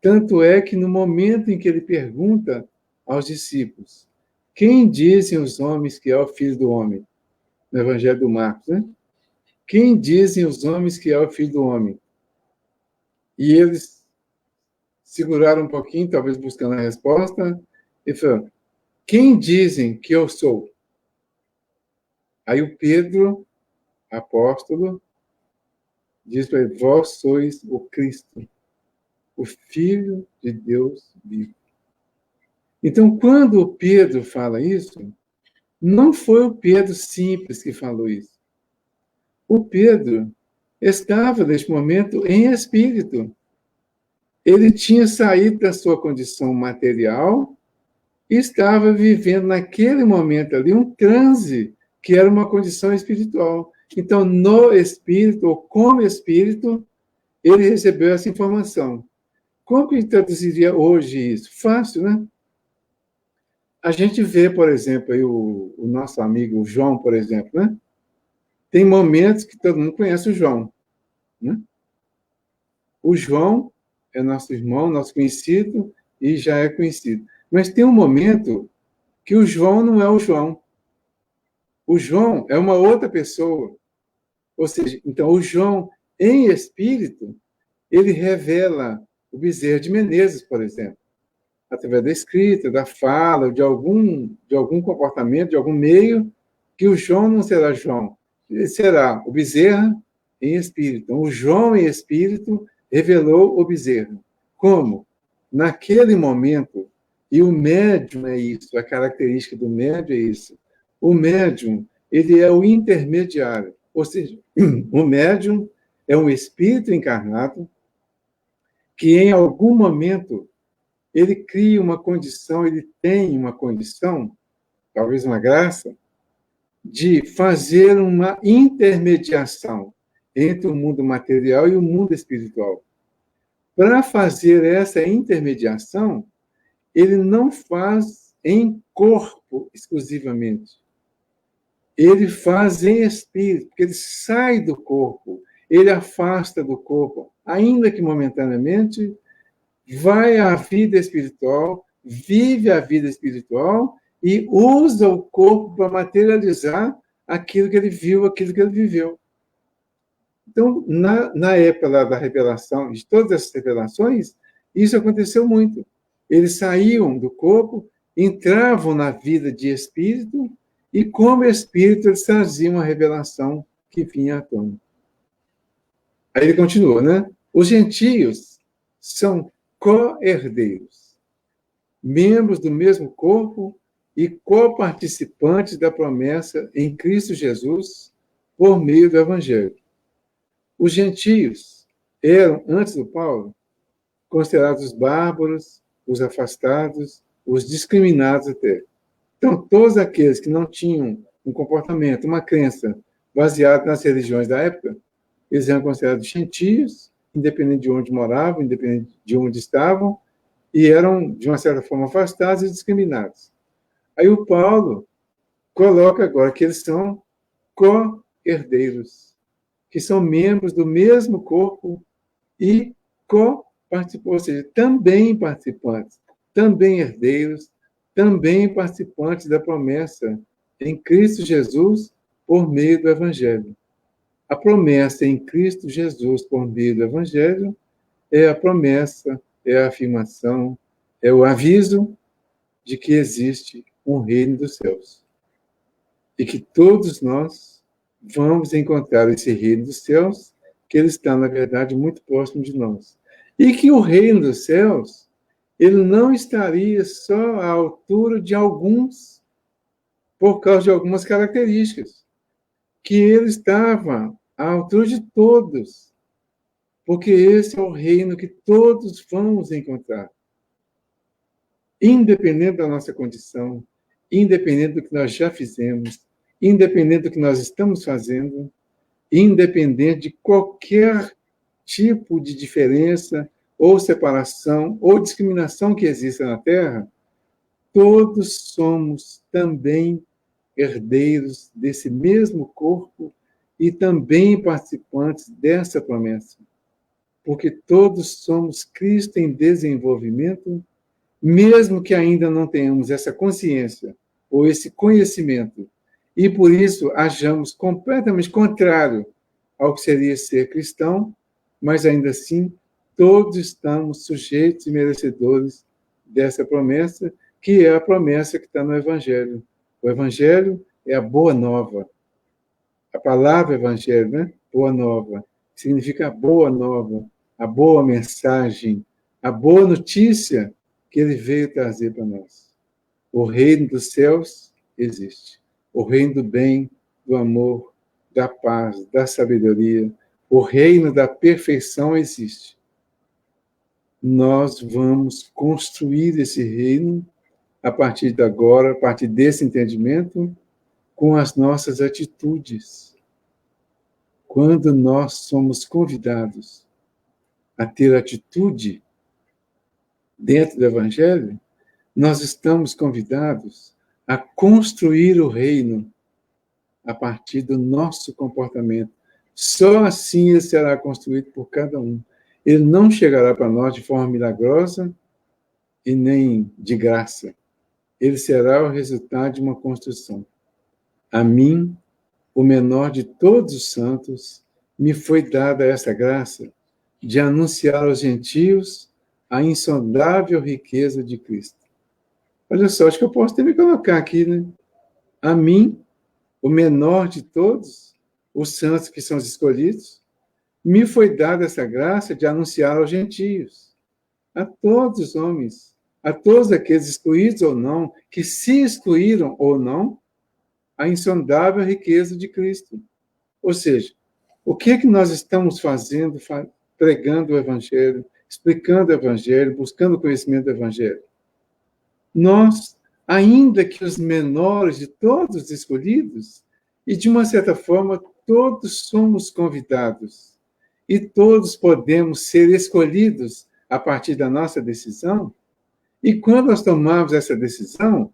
Tanto é que no momento em que ele pergunta aos discípulos, quem dizem os homens que é o Filho do Homem? No Evangelho do Marcos, né? Quem dizem os homens que é o Filho do Homem? E eles seguraram um pouquinho, talvez buscando a resposta, e falaram, quem dizem que eu sou? Aí o Pedro, apóstolo, diz para ele, vós sois o Cristo, o Filho de Deus vivo. Então, quando o Pedro fala isso, não foi o Pedro simples que falou isso. O Pedro estava, neste momento, em espírito. Ele tinha saído da sua condição material e estava vivendo, naquele momento ali, um transe, que era uma condição espiritual. Então, no espírito, ou como espírito, ele recebeu essa informação. Como que a gente traduziria hoje isso? Fácil, né? A gente vê, por exemplo, aí o nosso amigo João, por exemplo, né? Tem momentos que todo mundo conhece o João, né? O João é nosso irmão, nosso conhecido, e já é conhecido. Mas tem um momento que o João não é o João. O João é uma outra pessoa. Ou seja, então o João, em espírito, ele revela o Bezerra de Menezes, por exemplo, através da escrita, da fala, de algum comportamento, de algum meio, que o João não será João. Ele será o Bezerra em espírito. Então, o João em espírito revelou o Bezerra. Como? Naquele momento, e o médium é isso, a característica do médium é isso. O médium, ele é o intermediário. Ou seja, o médium é um espírito encarnado que, em algum momento, ele cria uma condição, ele tem uma condição, talvez uma graça, de fazer uma intermediação entre o mundo material e o mundo espiritual. Para fazer essa intermediação, ele não faz em corpo exclusivamente. Ele faz em espírito, porque ele sai do corpo, ele afasta do corpo, ainda que momentaneamente, vai à vida espiritual, vive a vida espiritual e usa o corpo para materializar aquilo que ele viu, aquilo que ele viveu. Então, na época lá da revelação, de todas essas revelações, isso aconteceu muito. Eles saíam do corpo, entravam na vida de espírito, e como espírito eles traziam a revelação que vinha à tona. Aí ele continua, né? Os gentios são co-herdeiros, membros do mesmo corpo e coparticipantes da promessa em Cristo Jesus por meio do Evangelho. Os gentios eram, antes do Paulo, considerados os bárbaros, os afastados, os discriminados até. Então, todos aqueles que não tinham um comportamento, uma crença baseada nas religiões da época, eles eram considerados gentios, independente de onde moravam, independente de onde estavam, e eram, de uma certa forma, afastados e discriminados. Aí o Paulo coloca agora que eles são co-herdeiros, que são membros do mesmo corpo e co-participantes, ou seja, também participantes, também herdeiros, também participantes da promessa em Cristo Jesus por meio do Evangelho. A promessa em Cristo Jesus por meio do Evangelho é a promessa, é a afirmação, é o aviso de que existe um reino dos céus. E que todos nós vamos encontrar esse reino dos céus, que ele está, na verdade, muito próximo de nós. E que o reino dos céus, ele não estaria só à altura de alguns, por causa de algumas características, que ele estava à altura de todos, porque esse é o reino que todos vamos encontrar. Independente da nossa condição, independente do que nós já fizemos, independente do que nós estamos fazendo, independente de qualquer tipo de diferença, ou separação, ou discriminação que exista na Terra, todos somos também herdeiros desse mesmo corpo e também participantes dessa promessa. Porque todos somos Cristo em desenvolvimento, mesmo que ainda não tenhamos essa consciência ou esse conhecimento, e por isso hajamos completamente contrário ao que seria ser cristão, mas ainda assim todos estamos sujeitos e merecedores dessa promessa, que é a promessa que está no Evangelho. O Evangelho é a boa nova. A palavra Evangelho, né? Boa nova, significa boa nova, a boa mensagem, a boa notícia que ele veio trazer para nós. O reino dos céus existe. O reino do bem, do amor, da paz, da sabedoria, o reino da perfeição existe. Nós vamos construir esse reino a partir de agora, a partir desse entendimento, com as nossas atitudes. Quando nós somos convidados a ter atitude dentro do Evangelho, nós estamos convidados a construir o reino a partir do nosso comportamento. Só assim ele será construído por cada um. Ele não chegará para nós de forma milagrosa e nem de graça. Ele será o resultado de uma construção. A mim, o menor de todos os santos, me foi dada essa graça de anunciar aos gentios a insondável riqueza de Cristo. Olha só, acho que eu posso até me colocar aqui, né? A mim, o menor de todos, os santos que são os escolhidos, me foi dada essa graça de anunciar aos gentios, a todos os homens, a todos aqueles excluídos ou não, que se excluíram ou não, a insondável riqueza de Cristo. Ou seja, o que é que nós estamos fazendo, pregando o Evangelho, explicando o Evangelho, buscando o conhecimento do Evangelho? Nós, ainda que os menores de todos os escolhidos, e de uma certa forma todos somos convidados, e todos podemos ser escolhidos a partir da nossa decisão, e quando nós tomamos essa decisão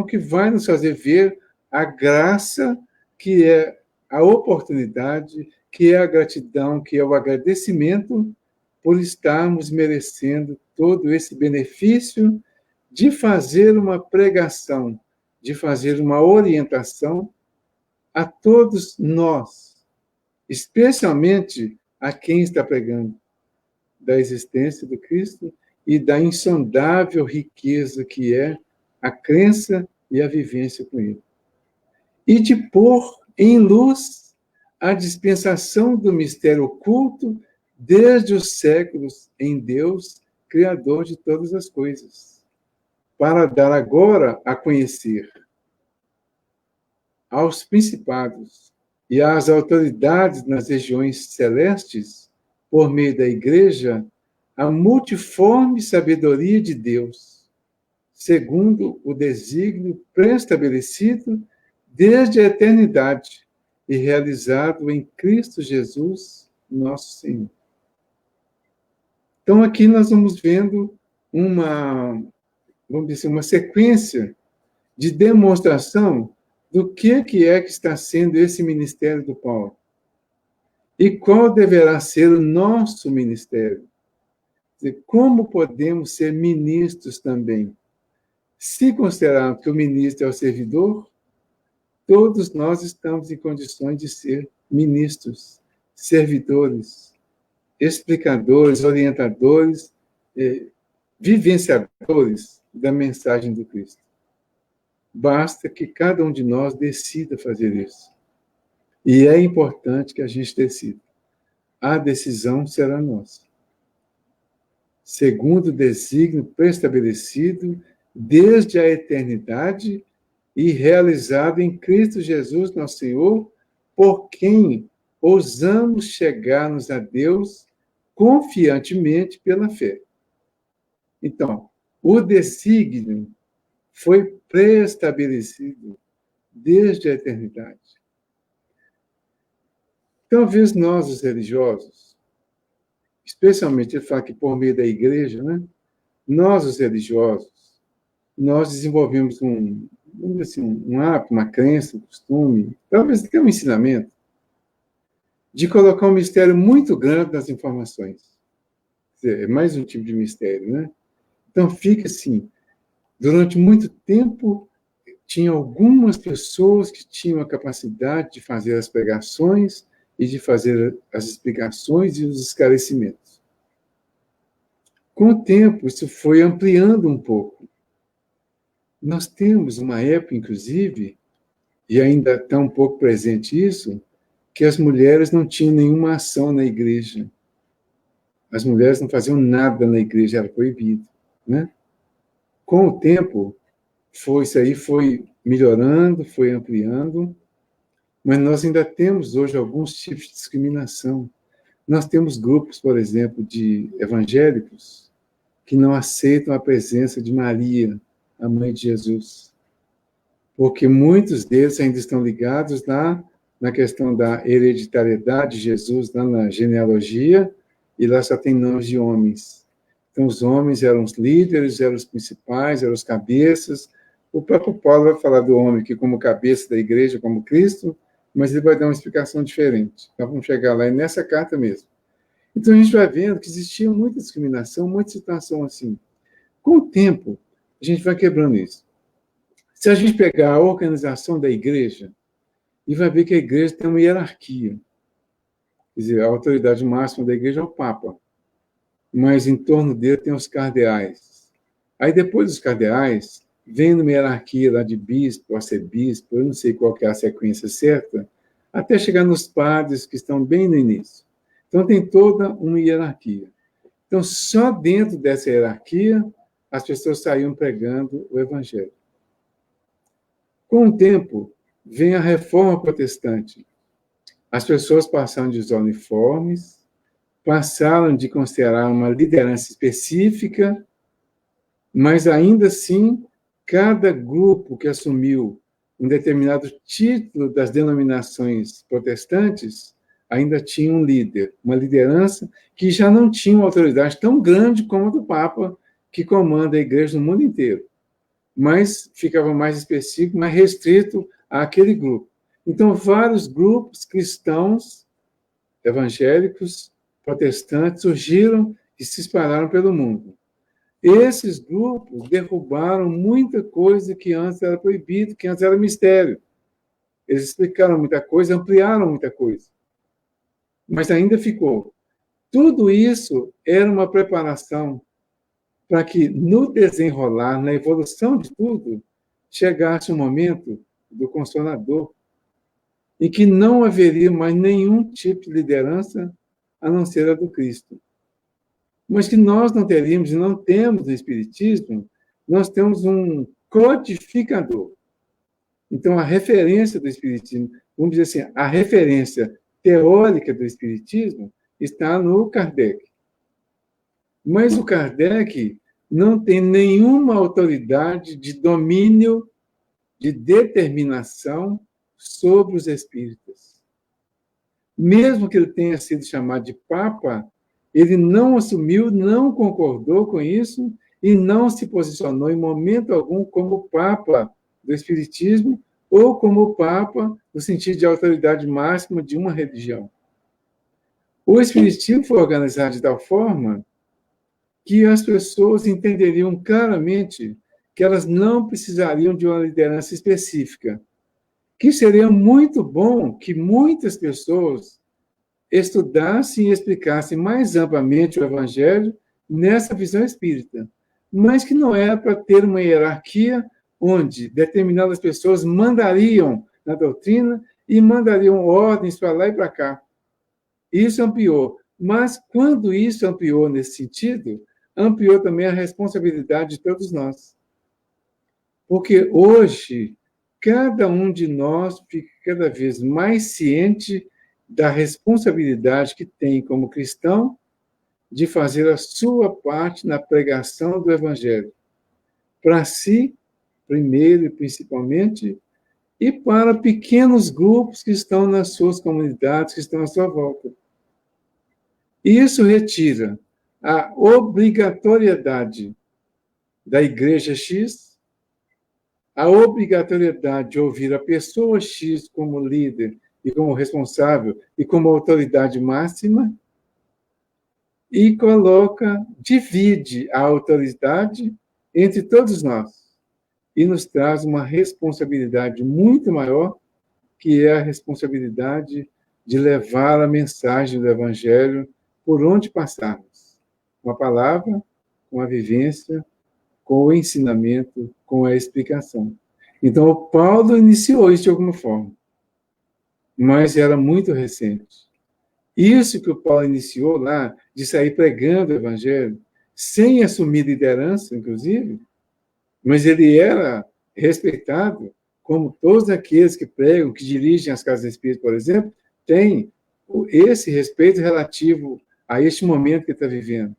que vai nos fazer ver a graça, que é a oportunidade, que é a gratidão, que é o agradecimento por estarmos merecendo todo esse benefício de fazer uma pregação, de fazer uma orientação a todos nós, especialmente a quem está pregando, da existência do Cristo e da insondável riqueza que é a crença e a vivência com Ele. E de pôr em luz a dispensação do mistério oculto desde os séculos em Deus, Criador de todas as coisas, para dar agora a conhecer aos principados e às autoridades nas regiões celestes, por meio da Igreja, a multiforme sabedoria de Deus, segundo o desígnio pré-estabelecido desde a eternidade e realizado em Cristo Jesus, nosso Senhor. Então, aqui nós vamos vendo vamos dizer, uma sequência de demonstração do que é que está sendo esse ministério do Paulo. E qual deverá ser o nosso ministério? Quer dizer, como podemos ser ministros também Se considerarmos que o ministro é o servidor, todos nós estamos em condições de ser ministros, servidores, explicadores, orientadores, vivenciadores da mensagem do Cristo. Basta que cada um de nós decida fazer isso. E é importante que a gente decida. A decisão será nossa. Segundo o desígnio pré-estabelecido desde a eternidade e realizado em Cristo Jesus, nosso Senhor, por quem ousamos chegar-nos a Deus confiantemente pela fé. Então, o desígnio foi pré-estabelecido desde a eternidade. Talvez nós, os religiosos, especialmente ele fala que por meio da igreja, né? Nós, os religiosos, nós desenvolvemos um hábito, uma crença, um costume, talvez até um ensinamento, de colocar um mistério muito grande nas informações. Quer dizer, é mais um tipo de mistério, né? Então, fica assim, durante muito tempo, tinha algumas pessoas que tinham a capacidade de fazer as pregações e de fazer as explicações e os esclarecimentos. Com o tempo, isso foi ampliando um pouco. Nós temos uma época, inclusive, e ainda está um pouco presente isso, que as mulheres não tinham nenhuma ação na igreja. As mulheres não faziam nada na igreja, era proibido, né? Com o tempo, isso aí foi melhorando, foi ampliando, mas nós ainda temos hoje alguns tipos de discriminação. Nós temos grupos, por exemplo, de evangélicos que não aceitam a presença de Maria, a mãe de Jesus, porque muitos deles ainda estão ligados na questão da hereditariedade de Jesus, na genealogia, e lá só tem nomes de homens. Então, os homens eram os líderes, eram os principais, eram os cabeças. O próprio Paulo vai falar do homem aqui como cabeça da igreja, como Cristo, mas ele vai dar uma explicação diferente. Então, vamos chegar lá nessa carta mesmo. Então, a gente vai vendo que existia muita discriminação, muita situação assim. Com o tempo, a gente vai quebrando isso. Se a gente pegar a organização da igreja, e vai ver que a igreja tem uma hierarquia. Quer dizer, a autoridade máxima da igreja é o Papa, mas em torno dele tem os cardeais. Aí, depois dos cardeais, vem numa hierarquia lá de bispo, arcebispo, eu não sei qual que é a sequência certa, até chegar nos padres que estão bem no início. Então, tem toda uma hierarquia. Então, só dentro dessa hierarquia, as pessoas saíam pregando o evangelho. Com o tempo, vem a reforma protestante. As pessoas passaram de usar uniformes, passaram de considerar uma liderança específica, mas ainda assim, cada grupo que assumiu um determinado título das denominações protestantes ainda tinha um líder, uma liderança que já não tinha uma autoridade tão grande como a do Papa, que comanda a igreja no mundo inteiro, mas ficava mais específico, mais restrito àquele grupo. Então, vários grupos cristãos, evangélicos, protestantes, surgiram e se espalharam pelo mundo. Esses grupos derrubaram muita coisa que antes era proibido, que antes era mistério. Eles explicaram muita coisa, ampliaram muita coisa. Mas ainda ficou. Tudo isso era uma preparação para que, no desenrolar, na evolução de tudo, chegasse o momento do Consolador, em que não haveria mais nenhum tipo de liderança a não ser a do Cristo. Mas que nós não teríamos, e não temos no Espiritismo, nós temos um codificador. Então, a referência do Espiritismo, vamos dizer assim, a referência teórica do Espiritismo está no Kardec. Mas o Kardec não tem nenhuma autoridade de domínio, de determinação sobre os espíritas. Mesmo que ele tenha sido chamado de Papa, ele não assumiu, não concordou com isso e não se posicionou em momento algum como Papa do Espiritismo ou como Papa no sentido de autoridade máxima de uma religião. O Espiritismo foi organizado de tal forma que as pessoas entenderiam claramente que elas não precisariam de uma liderança específica, que seria muito bom que muitas pessoas estudassem e explicassem mais amplamente o Evangelho nessa visão espírita, mas que não era para ter uma hierarquia onde determinadas pessoas mandariam na doutrina e mandariam ordens para lá e para cá. Isso ampliou. Mas quando isso ampliou nesse sentido, ampliou também a responsabilidade de todos nós. Porque hoje, cada um de nós fica cada vez mais ciente da responsabilidade que tem como cristão de fazer a sua parte na pregação do Evangelho. Para si, primeiro e principalmente, e para pequenos grupos que estão nas suas comunidades, que estão à sua volta. Isso retira a obrigatoriedade da Igreja X, a obrigatoriedade de ouvir a pessoa X como líder e como responsável e como autoridade máxima, e divide a autoridade entre todos nós e nos traz uma responsabilidade muito maior, que é a responsabilidade de levar a mensagem do Evangelho por onde passarmos, com a palavra, com a vivência, com o ensinamento, com a explicação. Então, o Paulo iniciou isso de alguma forma, mas era muito recente. Isso que o Paulo iniciou lá, de sair pregando o Evangelho, sem assumir liderança, inclusive, mas ele era respeitado, como todos aqueles que pregam, que dirigem as casas espíritas, por exemplo, têm esse respeito relativo a este momento que ele está vivendo.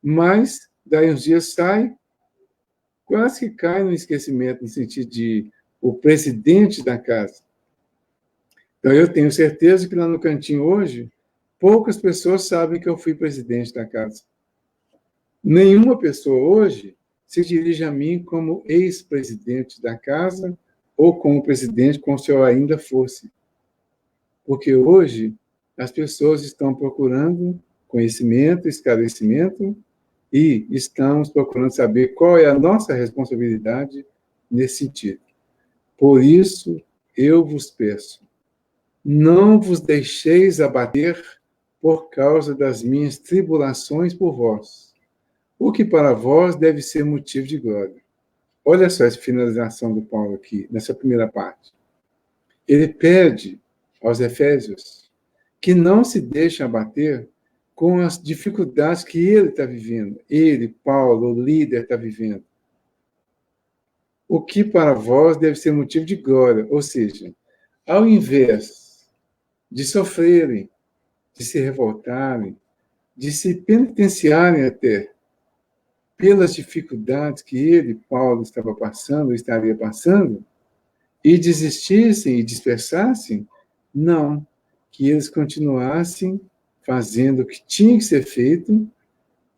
Mas, daí uns dias sai, quase que cai no esquecimento, no sentido de o presidente da casa. Então, eu tenho certeza que lá no cantinho hoje, poucas pessoas sabem que eu fui presidente da casa. Nenhuma pessoa hoje se dirige a mim como ex-presidente da casa ou como presidente, como se eu ainda fosse. Porque hoje as pessoas estão procurando conhecimento, esclarecimento, e estamos procurando saber qual é a nossa responsabilidade nesse sentido. Por isso, eu vos peço, não vos deixeis abater por causa das minhas tribulações por vós, o que para vós deve ser motivo de glória. Olha só essa finalização do Paulo aqui, nessa primeira parte. Ele pede aos Efésios que não se deixem abater com as dificuldades que ele está vivendo. Ele, Paulo, o líder, está vivendo. O que para vós deve ser motivo de glória. Ou seja, ao invés de sofrerem, de se revoltarem, de se penitenciarem até pelas dificuldades que ele, Paulo, estava passando, ou estaria passando, e desistissem e dispersassem, não, que eles continuassem fazendo o que tinha que ser feito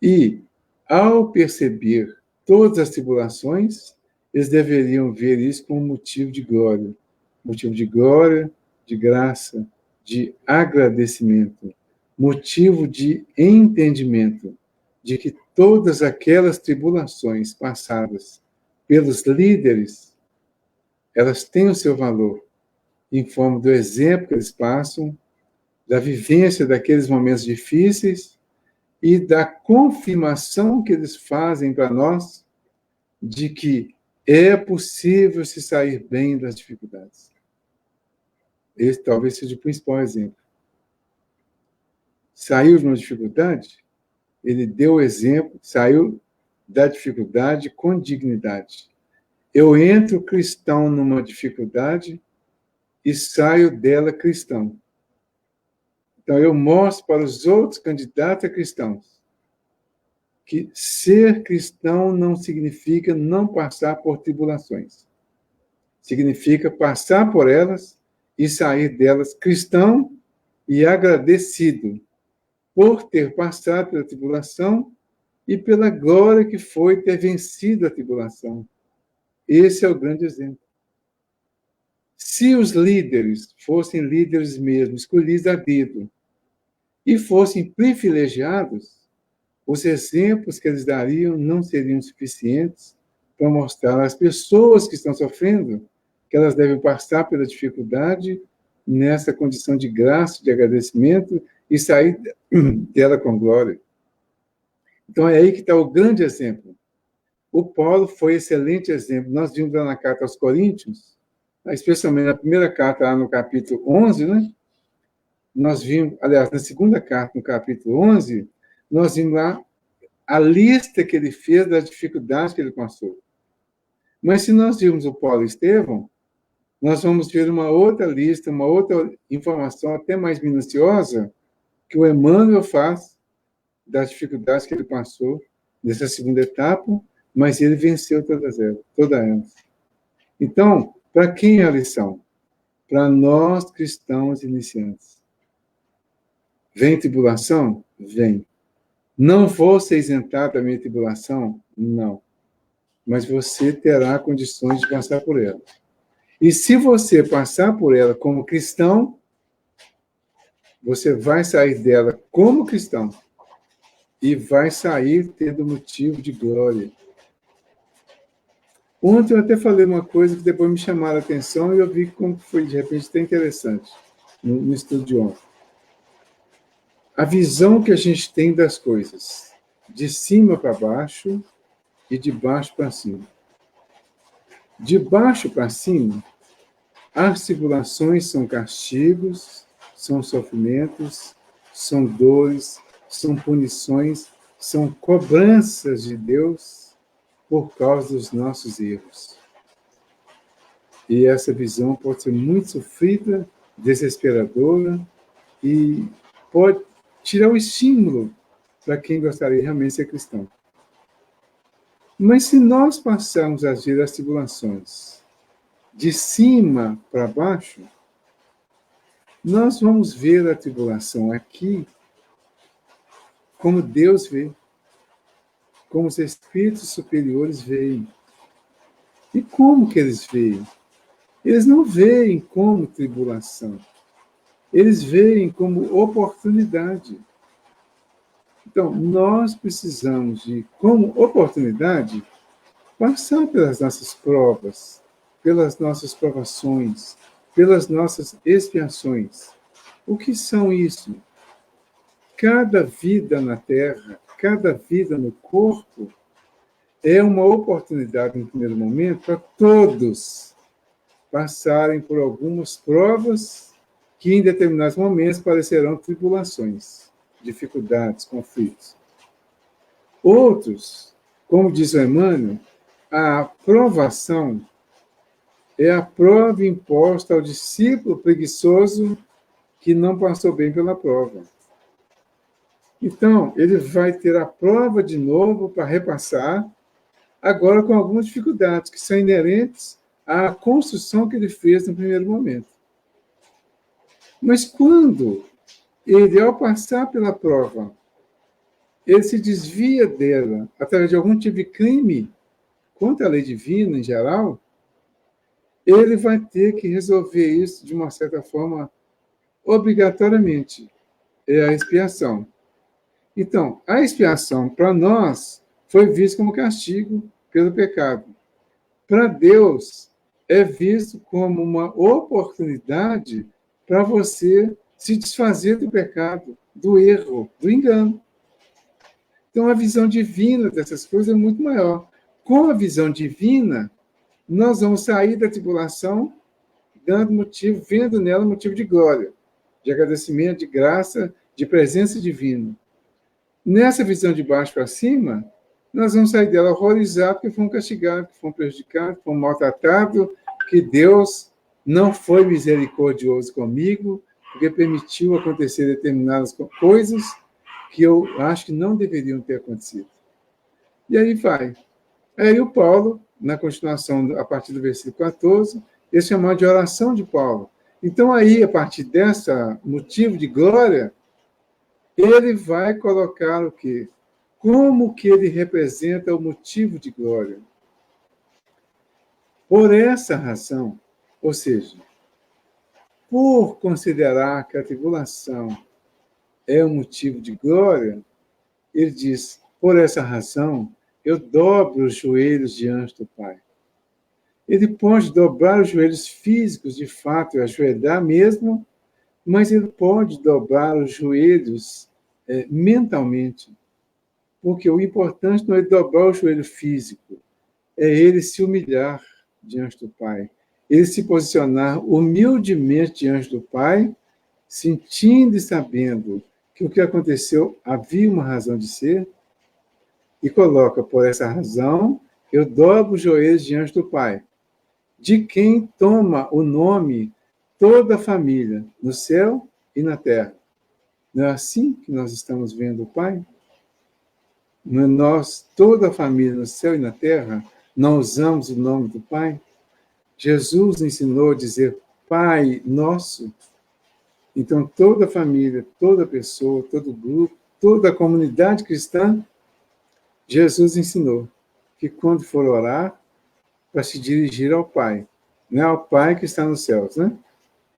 e, ao perceber todas as tribulações, eles deveriam ver isso como motivo de glória, de graça, de agradecimento, motivo de entendimento de que todas aquelas tribulações passadas pelos líderes, elas têm o seu valor em forma do exemplo que eles passam, da vivência daqueles momentos difíceis e da confirmação que eles fazem para nós de que é possível se sair bem das dificuldades. Esse talvez seja o principal exemplo. Saiu de uma dificuldade, ele deu o exemplo, saiu da dificuldade com dignidade. Eu entro cristão numa dificuldade e saio dela cristão. Então, eu mostro para os outros candidatos a cristãos que ser cristão não significa não passar por tribulações. Significa passar por elas e sair delas cristão e agradecido por ter passado pela tribulação e pela glória que foi ter vencido a tribulação. Esse é o grande exemplo. Se os líderes fossem líderes mesmo, escolhidos a dedo, e fossem privilegiados, os exemplos que eles dariam não seriam suficientes para mostrar às pessoas que estão sofrendo que elas devem passar pela dificuldade nessa condição de graça, de agradecimento e sair dela com glória. Então, é aí que está o grande exemplo. O Paulo foi excelente exemplo. Nós vimos lá na carta aos Coríntios, especialmente na primeira carta, lá no capítulo 11, né? Nós vimos, aliás, na segunda carta, no capítulo 11, nós vimos lá a lista que ele fez das dificuldades que ele passou. Mas se nós virmos o Paulo e Estevão, nós vamos ver uma outra lista, uma outra informação até mais minuciosa que o Emmanuel faz das dificuldades que ele passou nessa segunda etapa, mas ele venceu todas elas. Então, para quem é a lição? Para nós cristãos iniciantes. Vem tribulação? Vem. Não vou ser isentado da minha tribulação? Não. Mas você terá condições de passar por ela. E se você passar por ela como cristão, você vai sair dela como cristão e vai sair tendo motivo de glória. Ontem eu até falei uma coisa que depois me chamaram a atenção e eu vi como foi, de repente, até interessante no estudo de ontem. A visão que a gente tem das coisas, de cima para baixo e de baixo para cima. De baixo para cima, as tribulações são castigos, são sofrimentos, são dores, são punições, são cobranças de Deus por causa dos nossos erros. E essa visão pode ser muito sofrida, desesperadora e pode tirar o estímulo para quem gostaria realmente de ser cristão. Mas se nós passarmos a ver as tribulações de cima para baixo, nós vamos ver a tribulação aqui como Deus vê, como os espíritos superiores veem. E como que eles veem? Eles não veem como tribulação. Eles veem como oportunidade. Então, nós precisamos de, como oportunidade, passar pelas nossas provas, pelas nossas provações, pelas nossas expiações. O que são isso? Cada vida na Terra, cada vida no corpo, é uma oportunidade, no primeiro momento, para todos passarem por algumas provas que, em determinados momentos, parecerão tribulações, dificuldades, conflitos. Outros, como diz o Emmanuel, a provação é a prova imposta ao discípulo preguiçoso que não passou bem pela prova. Então, ele vai ter a prova de novo para repassar, agora com algumas dificuldades que são inerentes à construção que ele fez no primeiro momento. Mas quando ele, ao passar pela prova, ele se desvia dela através de algum tipo de crime contra a lei divina em geral, ele vai ter que resolver isso de uma certa forma obrigatoriamente. É a expiação. Então, a expiação para nós foi vista como castigo pelo pecado. Para Deus, é visto como uma oportunidade para você se desfazer do pecado, do erro, do engano. Então, a visão divina dessas coisas é muito maior. Com a visão divina, nós vamos sair da tribulação dando motivo, vendo nela motivo de glória, de agradecimento, de graça, de presença divina. Nessa visão de baixo para cima, nós vamos sair dela horrorizados porque fomos castigados, que fomos prejudicados, fomos maltratados, que Deus não foi misericordioso comigo, porque permitiu acontecer determinadas coisas que eu acho que não deveriam ter acontecido. E aí vai. Aí o Paulo, na continuação, a partir do versículo 14, ele chamou de oração de Paulo. Então aí, a partir dessa motivo de glória, ele vai colocar o quê? Como que ele representa o motivo de glória? Por essa razão, ou seja, por considerar que a tribulação é um motivo de glória, ele diz, por essa razão, eu dobro os joelhos diante do Pai. Ele pode dobrar os joelhos físicos, de fato, e ajoelhar mesmo, mas ele pode dobrar os joelhos mentalmente. Porque o importante não é dobrar o joelho físico, é ele se humilhar diante do Pai. Ele se posicionar humildemente diante do Pai, sentindo e sabendo que o que aconteceu havia uma razão de ser, e coloca, por essa razão, eu dobro os joelhos diante do Pai, de quem toma o nome toda a família, no céu e na terra. Não é assim que nós estamos vendo o Pai? Não é nós, toda a família, no céu e na terra, não usamos o nome do Pai? Jesus ensinou a dizer Pai Nosso. Então, toda a família, toda pessoa, todo grupo, toda a comunidade cristã, Jesus ensinou que quando for orar, para se dirigir ao Pai. Não é ao Pai que está nos céus, né?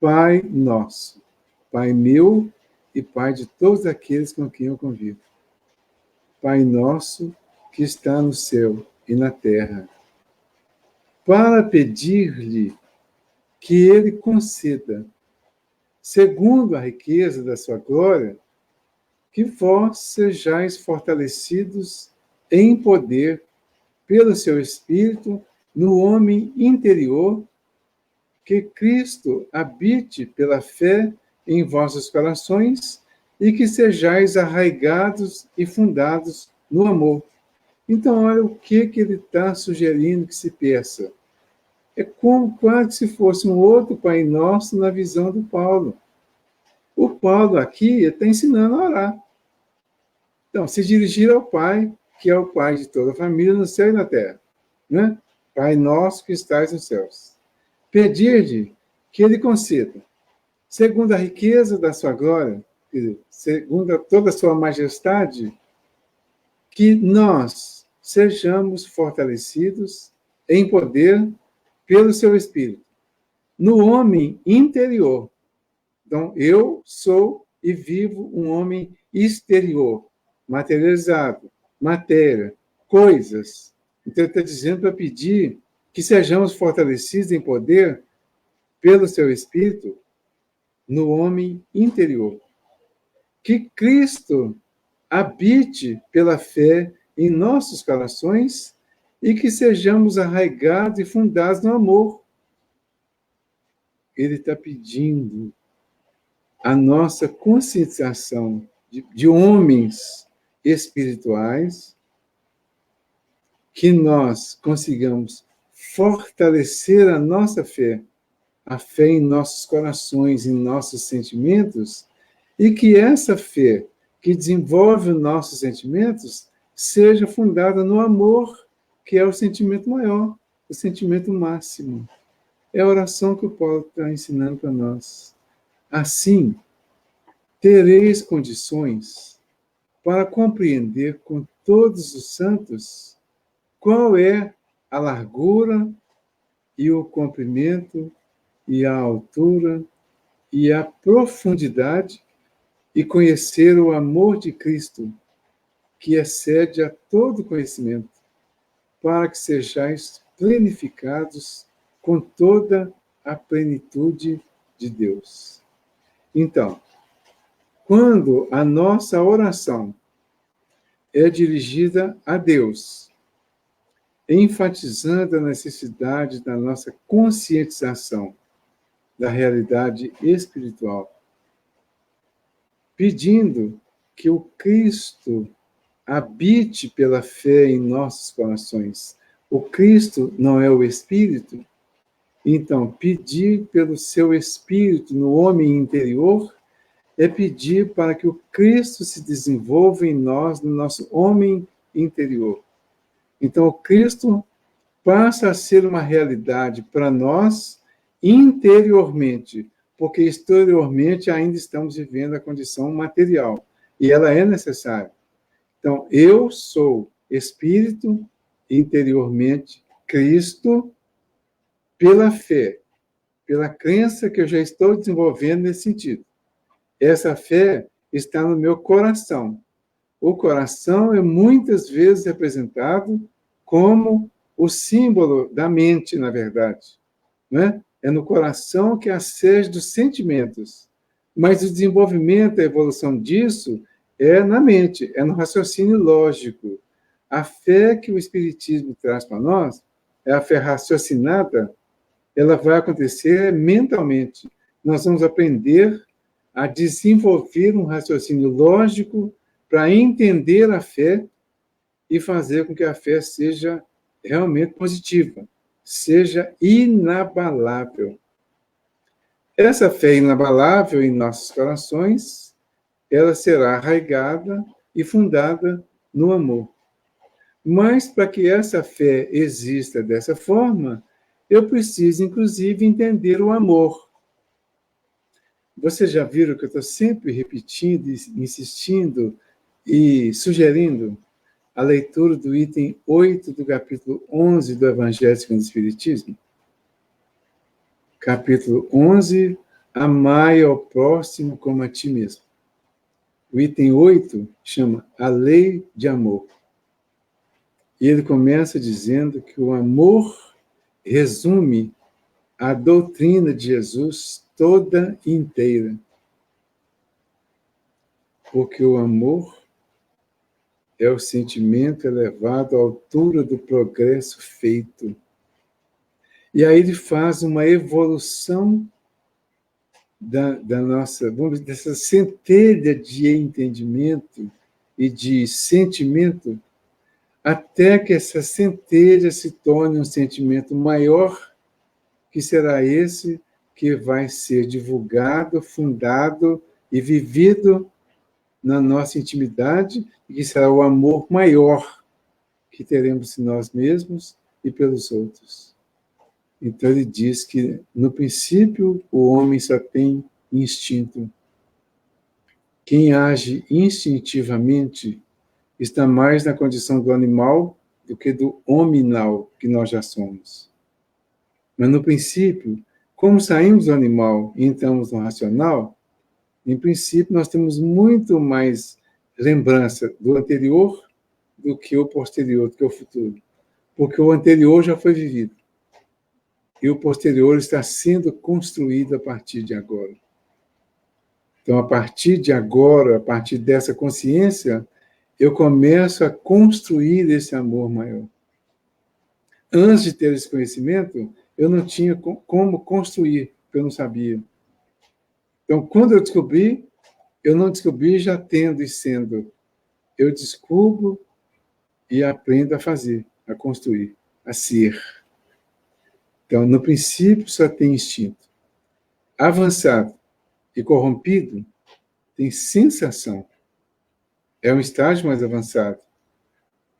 Pai Nosso. Pai meu e Pai de todos aqueles com quem eu convivo. Pai Nosso que está no céu e na terra. Para pedir-lhe que Ele conceda, segundo a riqueza da sua glória, que vós sejais fortalecidos em poder pelo seu Espírito no homem interior, que Cristo habite pela fé em vossos corações e que sejais arraigados e fundados no amor. Então, olha o que ele está sugerindo que se peça. É como quase se fosse um outro Pai Nosso na visão do Paulo. O Paulo aqui está ensinando a orar. Então, se dirigir ao Pai, que é o Pai de toda a família no céu e na terra. Né? Pai nosso que estais nos céus. Pedir-lhe que Ele conceda, segundo a riqueza da sua glória, segundo toda a sua majestade, que nós sejamos fortalecidos em poder pelo seu Espírito, no homem interior. Então, eu sou e vivo um homem exterior, materializado, matéria, coisas. Então, ele está dizendo para pedir que sejamos fortalecidos em poder pelo seu Espírito no homem interior. Que Cristo habite pela fé em nossos corações e que sejamos arraigados e fundados no amor. Ele está pedindo a nossa conscientização de homens espirituais, que nós consigamos fortalecer a nossa fé, a fé em nossos corações, em nossos sentimentos, e que essa fé que desenvolve os nossos sentimentos seja fundada no amor, que é o sentimento maior, o sentimento máximo. É a oração que o Paulo está ensinando para nós. Assim, tereis condições para compreender com todos os santos qual é a largura e o comprimento e a altura e a profundidade e conhecer o amor de Cristo, que excede a todo conhecimento, para que sejais plenificados com toda a plenitude de Deus. Então, quando a nossa oração é dirigida a Deus, enfatizando a necessidade da nossa conscientização da realidade espiritual, pedindo que o Cristo habite pela fé em nossos corações. O Cristo não é o Espírito? Então, pedir pelo seu Espírito no homem interior é pedir para que o Cristo se desenvolva em nós, no nosso homem interior. Então, o Cristo passa a ser uma realidade para nós interiormente, porque exteriormente ainda estamos vivendo a condição material, e ela é necessária. Então, eu sou Espírito, interiormente Cristo, pela fé, pela crença que eu já estou desenvolvendo nesse sentido. Essa fé está no meu coração. o coração é muitas vezes representado como o símbolo da mente, na verdade. Né? É no coração que é a sede dos sentimentos. Mas o desenvolvimento, a evolução disso é na mente, é no raciocínio lógico. A fé que o Espiritismo traz para nós, é a fé raciocinada, ela vai acontecer mentalmente. Nós vamos aprender a desenvolver um raciocínio lógico para entender a fé e fazer com que a fé seja realmente positiva, seja inabalável. Essa fé inabalável em nossos corações, ela será arraigada e fundada no amor. Mas, para que essa fé exista dessa forma, eu preciso, inclusive, entender o amor. Vocês já viram que eu estou sempre repetindo, insistindo e sugerindo a leitura do item 8 do capítulo 11 do Evangelho segundo o Espiritismo? Capítulo 11, amai ao próximo como a ti mesmo. O item 8 chama a lei de amor. E ele começa dizendo que o amor resume a doutrina de Jesus toda inteira. Porque o amor é o sentimento elevado à altura do progresso feito. E aí ele faz uma evolução da nossa, vamos dizer, dessa centelha de entendimento e de sentimento, até que essa centelha se torne um sentimento maior, que será esse que vai ser divulgado, fundado e vivido na nossa intimidade, e que será o amor maior que teremos em nós mesmos e pelos outros. Então ele diz que, no princípio, o homem só tem instinto. Quem age instintivamente está mais na condição do animal do que do hominal que nós já somos. Mas, no princípio, como saímos do animal e entramos no racional, em princípio, nós temos muito mais lembrança do anterior do que o posterior, do que o futuro. Porque o anterior já foi vivido. E o posterior está sendo construído a partir de agora. Então, a partir de agora, a partir dessa consciência, eu começo a construir esse amor maior. Antes de ter esse conhecimento, eu não tinha como construir, porque eu não sabia. Então, quando eu descobri, eu não descobri já tendo e sendo. Eu descubro e aprendo a fazer, a construir, a ser. Então, no princípio, só tem instinto. Avançado e corrompido tem sensação. É um estágio mais avançado.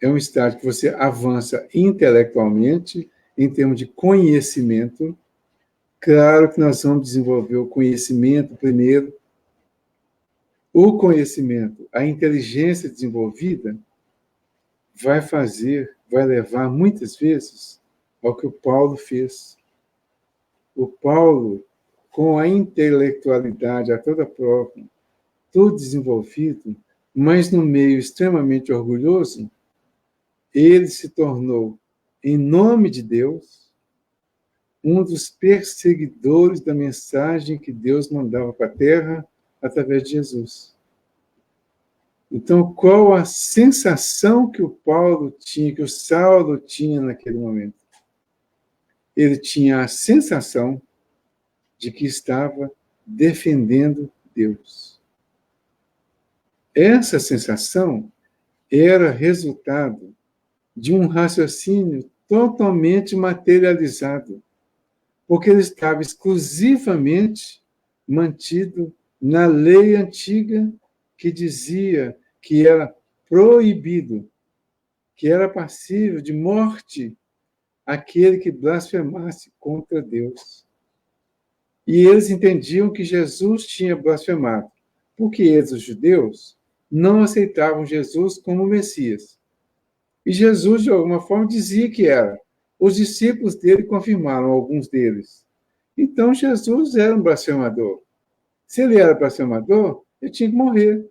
É um estágio que você avança intelectualmente, em termos de conhecimento. Claro que nós vamos desenvolver o conhecimento primeiro. O conhecimento, a inteligência desenvolvida, vai levar muitas vezes ao que o Paulo fez. O Paulo, com a intelectualidade a toda prova, tudo desenvolvido, mas no meio extremamente orgulhoso, ele se tornou, em nome de Deus, um dos perseguidores da mensagem que Deus mandava para a Terra através de Jesus. Então, qual a sensação que o Paulo tinha, que o Saulo tinha naquele momento? Ele tinha a sensação de que estava defendendo Deus. Essa sensação era resultado de um raciocínio totalmente materializado, porque ele estava exclusivamente mantido na lei antiga que dizia que era proibido, que era passível de morte aquele que blasfemasse contra Deus. E eles entendiam que Jesus tinha blasfemado, porque eles, os judeus, não aceitavam Jesus como Messias. E Jesus, de alguma forma, dizia que era. Os discípulos dele confirmaram, alguns deles. Então, Jesus era um blasfemador. Se ele era blasfemador, ele tinha que morrer.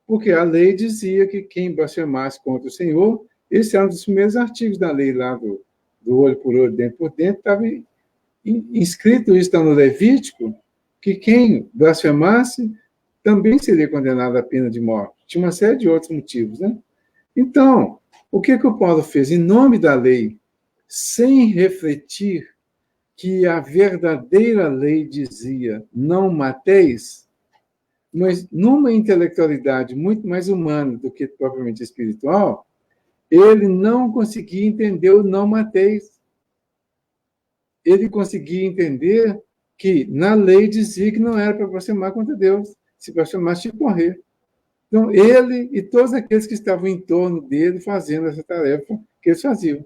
Porque a lei dizia que quem blasfemasse contra o Senhor, esse era um dos primeiros artigos da lei lá do olho por olho, dente por dente, estava inscrito isso no Levítico, que quem blasfemasse também seria condenado à pena de morte. Tinha uma série de outros motivos, né? Então, o que o Paulo fez? Em nome da lei, sem refletir que a verdadeira lei dizia não mateis, mas numa intelectualidade muito mais humana do que propriamente espiritual, ele não conseguia entender o não mateis. Ele conseguia entender que na lei dizia que não era para blasfemar contra Deus. Se blasfemasse, tinha que morrer. Então, ele e todos aqueles que estavam em torno dele fazendo essa tarefa que eles faziam.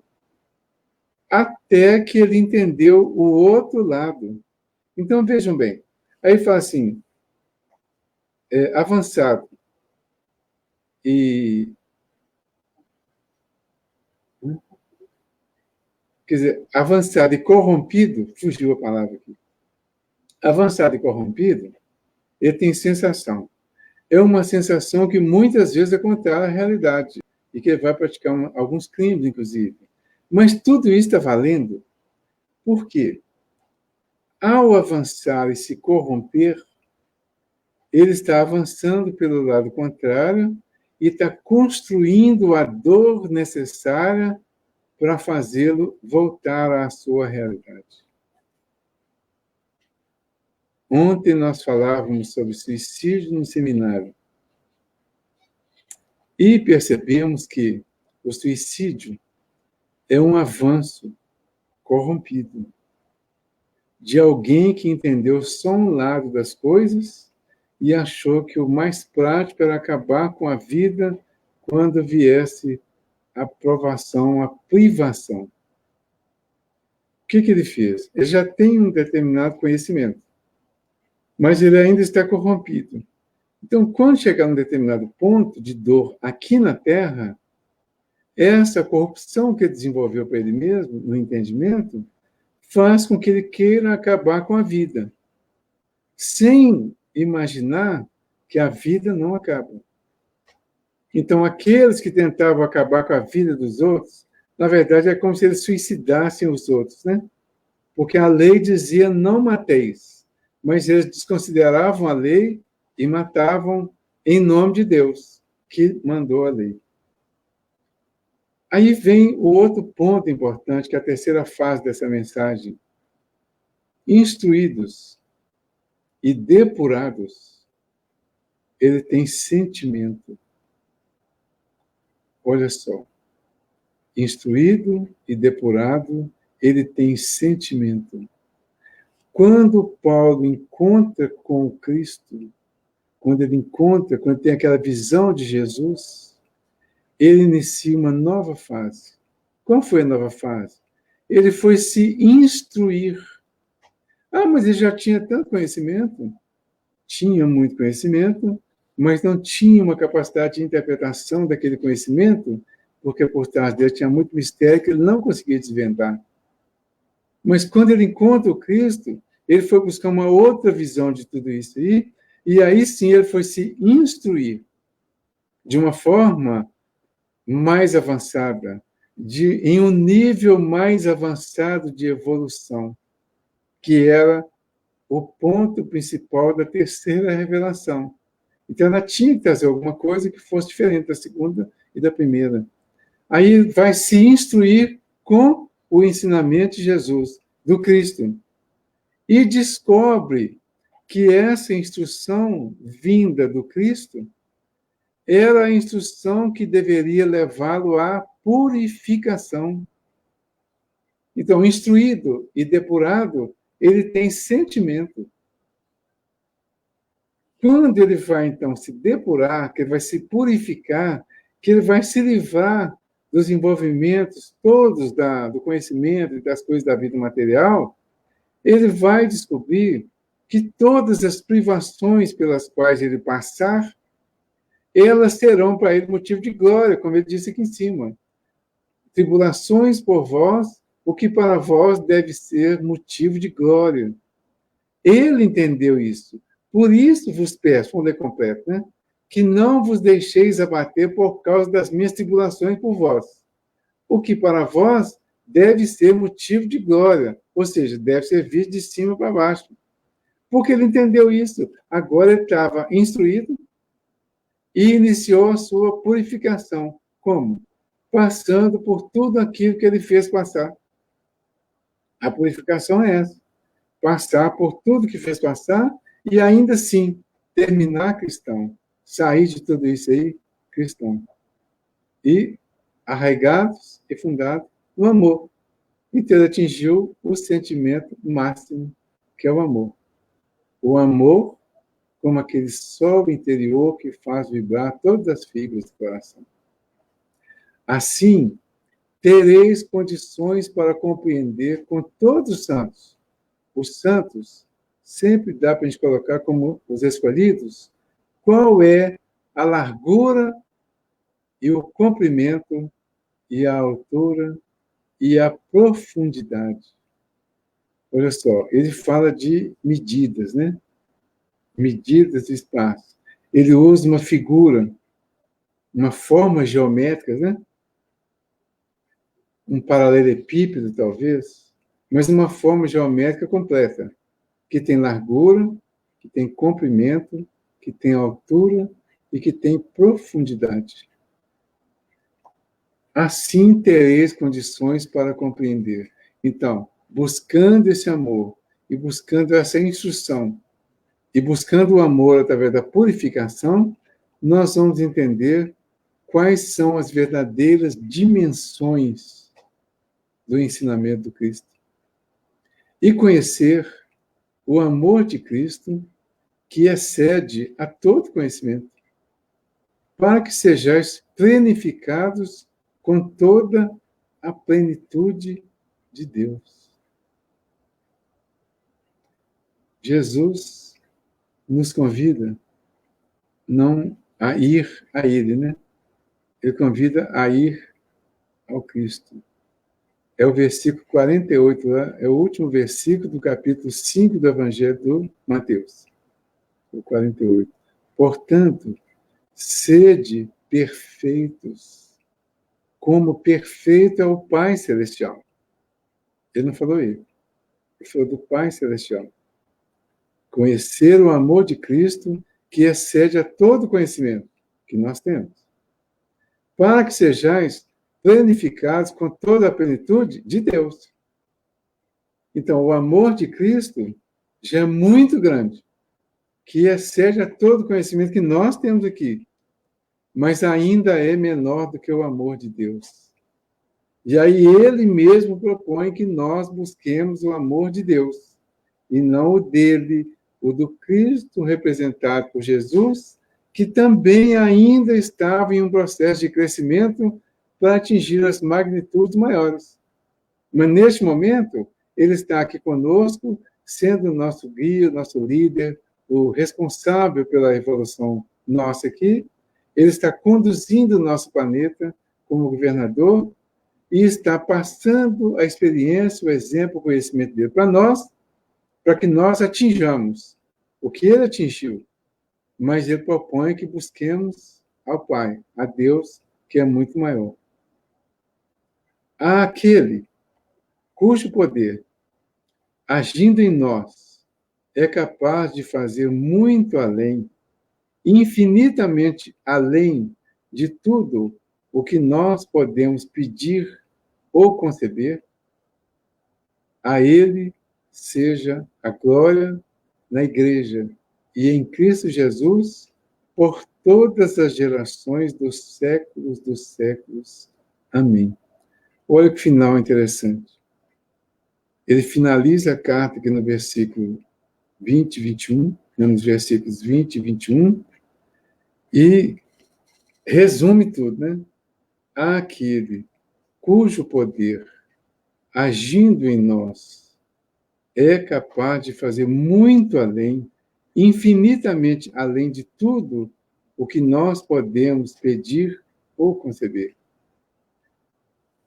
Até que ele entendeu o outro lado. Então, vejam bem. Aí fala assim, avançado e... Quer dizer, avançado e corrompido, fugiu a palavra aqui. Avançado e corrompido, ele tem sensação. É uma sensação que muitas vezes é contrária à realidade e que ele vai praticar alguns crimes, inclusive. Mas tudo isso está valendo. Por quê? Ao avançar e se corromper, ele está avançando pelo lado contrário e está construindo a dor necessária para fazê-lo voltar à sua realidade. Ontem nós falávamos sobre suicídio no seminário e percebemos que o suicídio é um avanço corrompido de alguém que entendeu só um lado das coisas e achou que o mais prático era acabar com a vida quando viesse a provação, a privação. O que ele fez? Ele já tem um determinado conhecimento, mas ele ainda está corrompido. Então, quando chegar a um determinado ponto de dor aqui na Terra, essa corrupção que ele desenvolveu para ele mesmo, no entendimento, faz com que ele queira acabar com a vida, sem imaginar que a vida não acaba. Então, aqueles que tentavam acabar com a vida dos outros, na verdade, é como se eles suicidassem os outros, né? Porque a lei dizia não mateis, mas eles desconsideravam a lei e matavam em nome de Deus, que mandou a lei. Aí vem o outro ponto importante, que é a terceira fase dessa mensagem. Instruídos e depurados, ele tem sentimento. Olha só. Instruído e depurado, ele tem sentimento. Quando Paulo encontra com o Cristo, quando tem aquela visão de Jesus, ele inicia uma nova fase. Qual foi a nova fase? Ele foi se instruir. Mas ele já tinha tanto conhecimento? Tinha muito conhecimento, mas não tinha uma capacidade de interpretação daquele conhecimento, porque por trás dele tinha muito mistério que ele não conseguia desvendar. Mas quando ele encontra o Cristo, ele foi buscar uma outra visão de tudo isso aí, e aí sim ele foi se instruir de uma forma mais avançada, em um nível mais avançado de evolução, que era o ponto principal da terceira revelação. Então, ela tinha que trazer alguma coisa que fosse diferente da segunda e da primeira. Aí vai se instruir com o ensinamento de Jesus, do Cristo, e descobre que essa instrução vinda do Cristo era a instrução que deveria levá-lo à purificação. Então, instruído e depurado, ele tem sentimento. Quando ele vai, então, se depurar, que ele vai se purificar, que ele vai se livrar dos envolvimentos todos do conhecimento e das coisas da vida material, ele vai descobrir que todas as privações pelas quais ele passar, elas serão para ele motivo de glória, como ele disse aqui em cima. Tribulações por vós, o que para vós deve ser motivo de glória. Ele entendeu isso. Por isso vos peço, vamos ler completo, né? que não vos deixeis abater por causa das minhas tribulações por vós, o que para vós deve ser motivo de glória, ou seja, deve ser visto de cima para baixo. Porque ele entendeu isso. Agora ele estava instruído e iniciou a sua purificação. Como? Passando por tudo aquilo que ele fez passar. A purificação é essa. Passar por tudo que fez passar e ainda assim terminar cristão. Sair de tudo isso aí, cristão. E arraigados e fundados no amor. Então ele atingiu o sentimento máximo, que é o amor. O amor como aquele sol interior que faz vibrar todas as fibras do coração. Assim, tereis condições para compreender com todos os santos. Os santos sempre dá para a gente colocar como os escolhidos, qual é a largura e o comprimento e a altura e a profundidade. Olha só, ele fala de medidas, né? Medidas de espaço. Ele usa uma figura, uma forma geométrica, né? Um paralelepípedo, talvez, mas uma forma geométrica completa, que tem largura, que tem comprimento, que tem altura e que tem profundidade. Assim tereis condições para compreender. Então, buscando esse amor e buscando essa instrução e buscando o amor através da purificação, nós vamos entender quais são as verdadeiras dimensões do ensinamento do Cristo. E conhecer o amor de Cristo que excede a todo conhecimento, para que sejais plenificados com toda a plenitude de Deus. Jesus nos convida não a ir a Ele, né? Ele convida a ir ao Cristo. É o versículo 48, é o último versículo do capítulo 5 do Evangelho do Mateus. O 48. Portanto, sede perfeitos, como perfeito é o Pai Celestial. Ele não falou ele falou do Pai Celestial. Conhecer o amor de Cristo que excede a todo conhecimento que nós temos. Para que sejais planificados com toda a plenitude de Deus. Então, o amor de Cristo já é muito grande, que excede a todo conhecimento que nós temos aqui, mas ainda é menor do que o amor de Deus. E aí ele mesmo propõe que nós busquemos o amor de Deus, e não o dele, o do Cristo representado por Jesus, que também ainda estava em um processo de crescimento para atingir as magnitudes maiores. Mas, neste momento, ele está aqui conosco, sendo o nosso guia, nosso líder, o responsável pela evolução nossa aqui. Ele está conduzindo o nosso planeta como governador e está passando a experiência, o exemplo, o conhecimento dele para nós, para que nós atinjamos o que ele atingiu. Mas ele propõe que busquemos ao Pai, a Deus, que é muito maior. Aquele cujo poder, agindo em nós, é capaz de fazer muito além, infinitamente além de tudo o que nós podemos pedir ou conceber, a Ele seja a glória na Igreja e em Cristo Jesus por todas as gerações dos séculos. Amém. Olha que final interessante. Ele finaliza a carta aqui no versículo 20 e 21, nos versículos 20 e 21, e resume tudo, né? Aquele cujo poder, agindo em nós, é capaz de fazer muito além, infinitamente além de tudo o que nós podemos pedir ou conceber.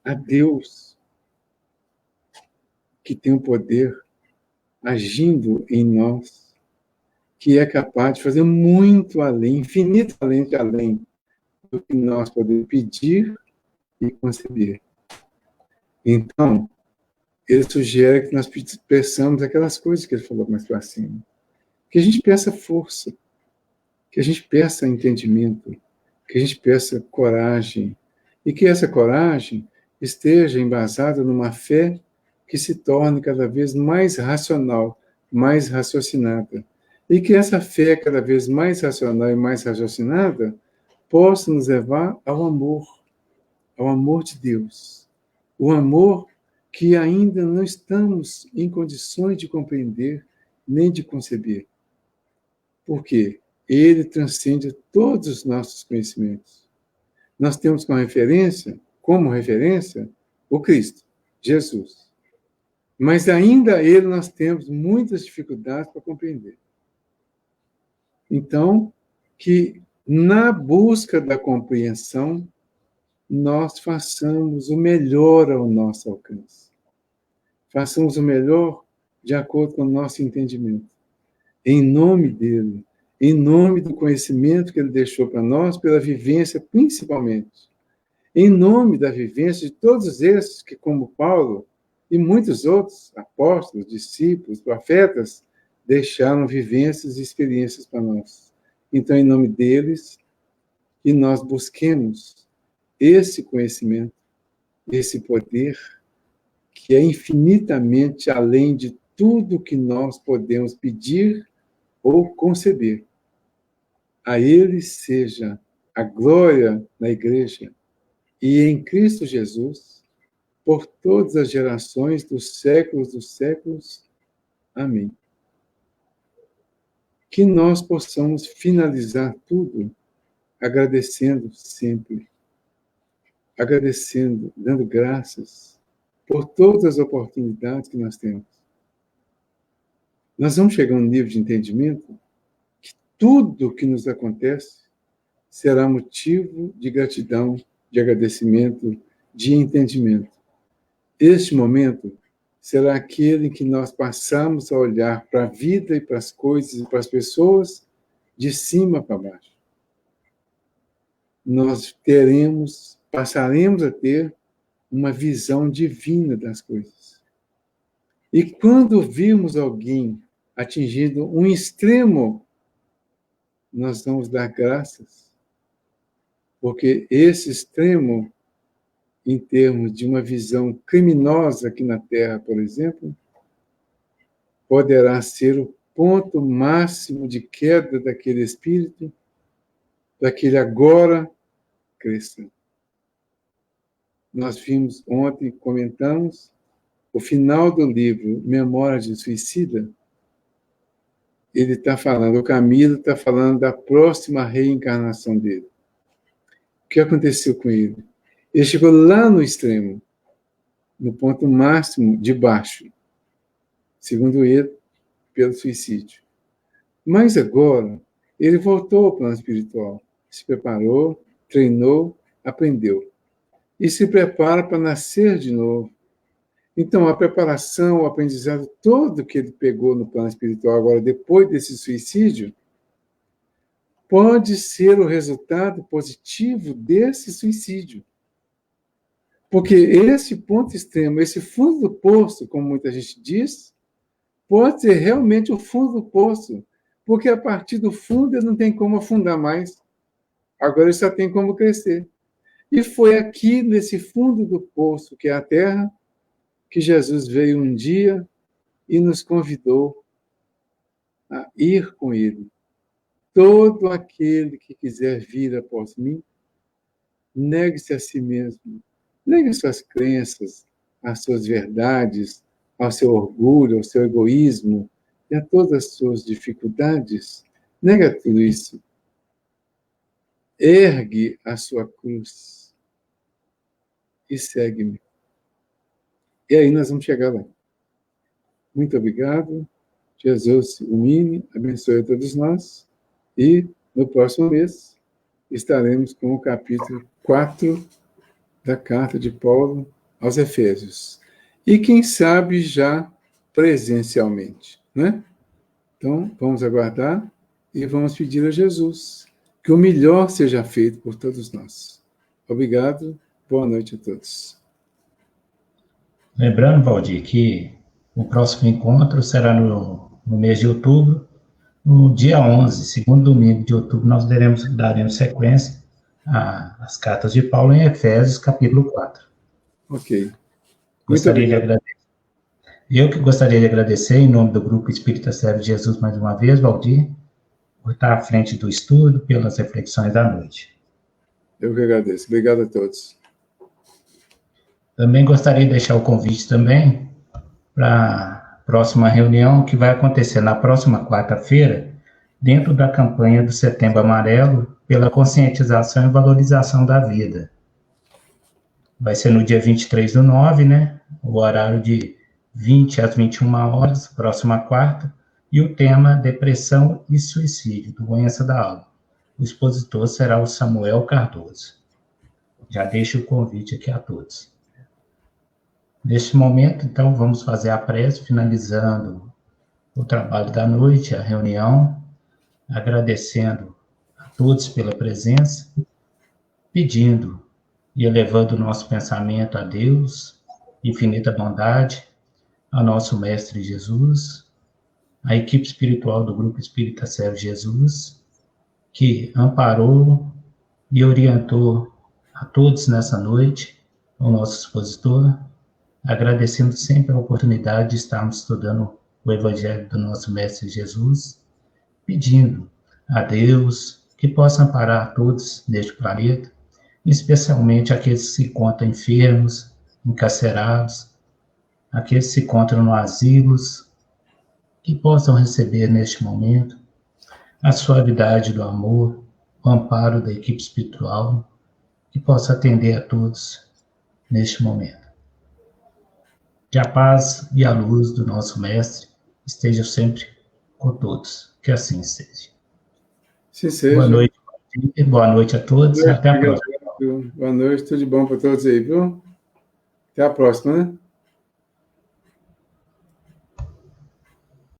A Deus, que tem o poder agindo em nós, que é capaz de fazer muito além, infinitamente além do que nós podemos pedir e conceber. Então, ele sugere que nós peçamos aquelas coisas que ele falou mais para cima. Que a gente peça força, que a gente peça entendimento, que a gente peça coragem, e que essa coragem esteja embasada numa fé que se torne cada vez mais racional, mais raciocinada. E que essa fé cada vez mais racional e mais raciocinada possa nos levar ao amor de Deus. O amor que ainda não estamos em condições de compreender nem de conceber. Por quê? Ele transcende todos os nossos conhecimentos. Nós temos como referência, o Cristo, Jesus. Mas ainda ele nós temos muitas dificuldades para compreender. Então, que na busca da compreensão, nós façamos o melhor ao nosso alcance. Façamos o melhor de acordo com o nosso entendimento. Em nome dele, em nome do conhecimento que ele deixou para nós, pela vivência principalmente. Em nome da vivência de todos esses que, como Paulo e muitos outros apóstolos, discípulos, profetas, deixaram vivências e experiências para nós. Então, em nome deles, que nós busquemos esse conhecimento, esse poder, que é infinitamente além de tudo que nós podemos pedir ou conceber. A ele seja a glória na igreja e em Cristo Jesus, por todas as gerações dos séculos. Amém. Que nós possamos finalizar tudo agradecendo sempre, agradecendo, dando graças por todas as oportunidades que nós temos. Nós vamos chegar a um nível de entendimento que tudo que nos acontece será motivo de gratidão, de agradecimento, de entendimento. Este momento será aquele em que nós passamos a olhar para a vida e para as coisas e para as pessoas de cima para baixo. Nós passaremos a ter uma visão divina das coisas. E quando virmos alguém atingindo um extremo, nós vamos dar graças, porque esse extremo, em termos de uma visão criminosa aqui na Terra, por exemplo, poderá ser o ponto máximo de queda daquele espírito, daquele agora cristão. Nós vimos ontem, comentamos, o final do livro Memórias de Suicida, ele está falando, o Camilo está falando da próxima reencarnação dele. O que aconteceu com ele? Ele chegou lá no extremo, no ponto máximo de baixo, segundo ele, pelo suicídio. Mas agora, ele voltou ao plano espiritual, se preparou, treinou, aprendeu. E se prepara para nascer de novo. Então, a preparação, o aprendizado todo que ele pegou no plano espiritual agora, depois desse suicídio, pode ser o resultado positivo desse suicídio. Porque esse ponto extremo, esse fundo do poço, como muita gente diz, pode ser realmente o fundo do poço. Porque a partir do fundo ele não tem como afundar mais. Agora ele só tem como crescer. E foi aqui, nesse fundo do poço, que é a Terra, que Jesus veio um dia e nos convidou a ir com ele. Todo aquele que quiser vir após mim, negue-se a si mesmo. Negue as suas crenças, as suas verdades, ao seu orgulho, ao seu egoísmo e a todas as suas dificuldades. Nega tudo isso. Ergue a sua cruz e segue-me. E aí nós vamos chegar lá. Muito obrigado. Jesus ilumine, abençoe a todos nós. E no próximo mês estaremos com o capítulo 4 da carta de Paulo aos Efésios. E quem sabe já presencialmente, né? Então, vamos aguardar. e vamos pedir a Jesus que o melhor seja feito por todos nós. Obrigado, boa noite a todos. Lembrando, Valdir, que o próximo encontro será no mês de outubro, no dia 11, segundo domingo de outubro, nós daremos sequência às cartas de Paulo em Efésios, capítulo 4. Ok. Gostaria de agradecer. Eu que gostaria de agradecer, em nome do Grupo Espírita Servo de Jesus, mais uma vez, Valdir, por estar à frente do estudo, pelas reflexões da noite. Eu que agradeço. Obrigado a todos. Também gostaria de deixar o convite também para a próxima reunião, que vai acontecer na próxima quarta-feira, dentro da campanha do Setembro Amarelo, pela conscientização e valorização da vida. Vai ser no dia 23/9, né? O horário de 20 às 21 horas, próxima quarta, e o tema Depressão e Suicídio, doença da alma. O expositor será o Samuel Cardoso. Já deixo o convite aqui a todos. Neste momento, então, vamos fazer a prece, finalizando o trabalho da noite, a reunião, agradecendo a todos pela presença, pedindo e elevando o nosso pensamento a Deus, infinita bondade, ao nosso Mestre Jesus, a equipe espiritual do Grupo Espírita Servo Jesus, que amparou e orientou a todos nessa noite, o nosso expositor, agradecendo sempre a oportunidade de estarmos estudando o Evangelho do nosso Mestre Jesus, pedindo a Deus que possa amparar a todos neste planeta, especialmente aqueles que se encontram enfermos, encarcerados, aqueles que se encontram no asilos, que possam receber neste momento a suavidade do amor, o amparo da equipe espiritual, que possa atender a todos neste momento. Que a paz e a luz do nosso Mestre estejam sempre com todos. Que assim seja. Sim, seja. Boa noite a todos. Até a próxima. Boa noite, tudo de bom para todos aí, viu? Até a próxima, né?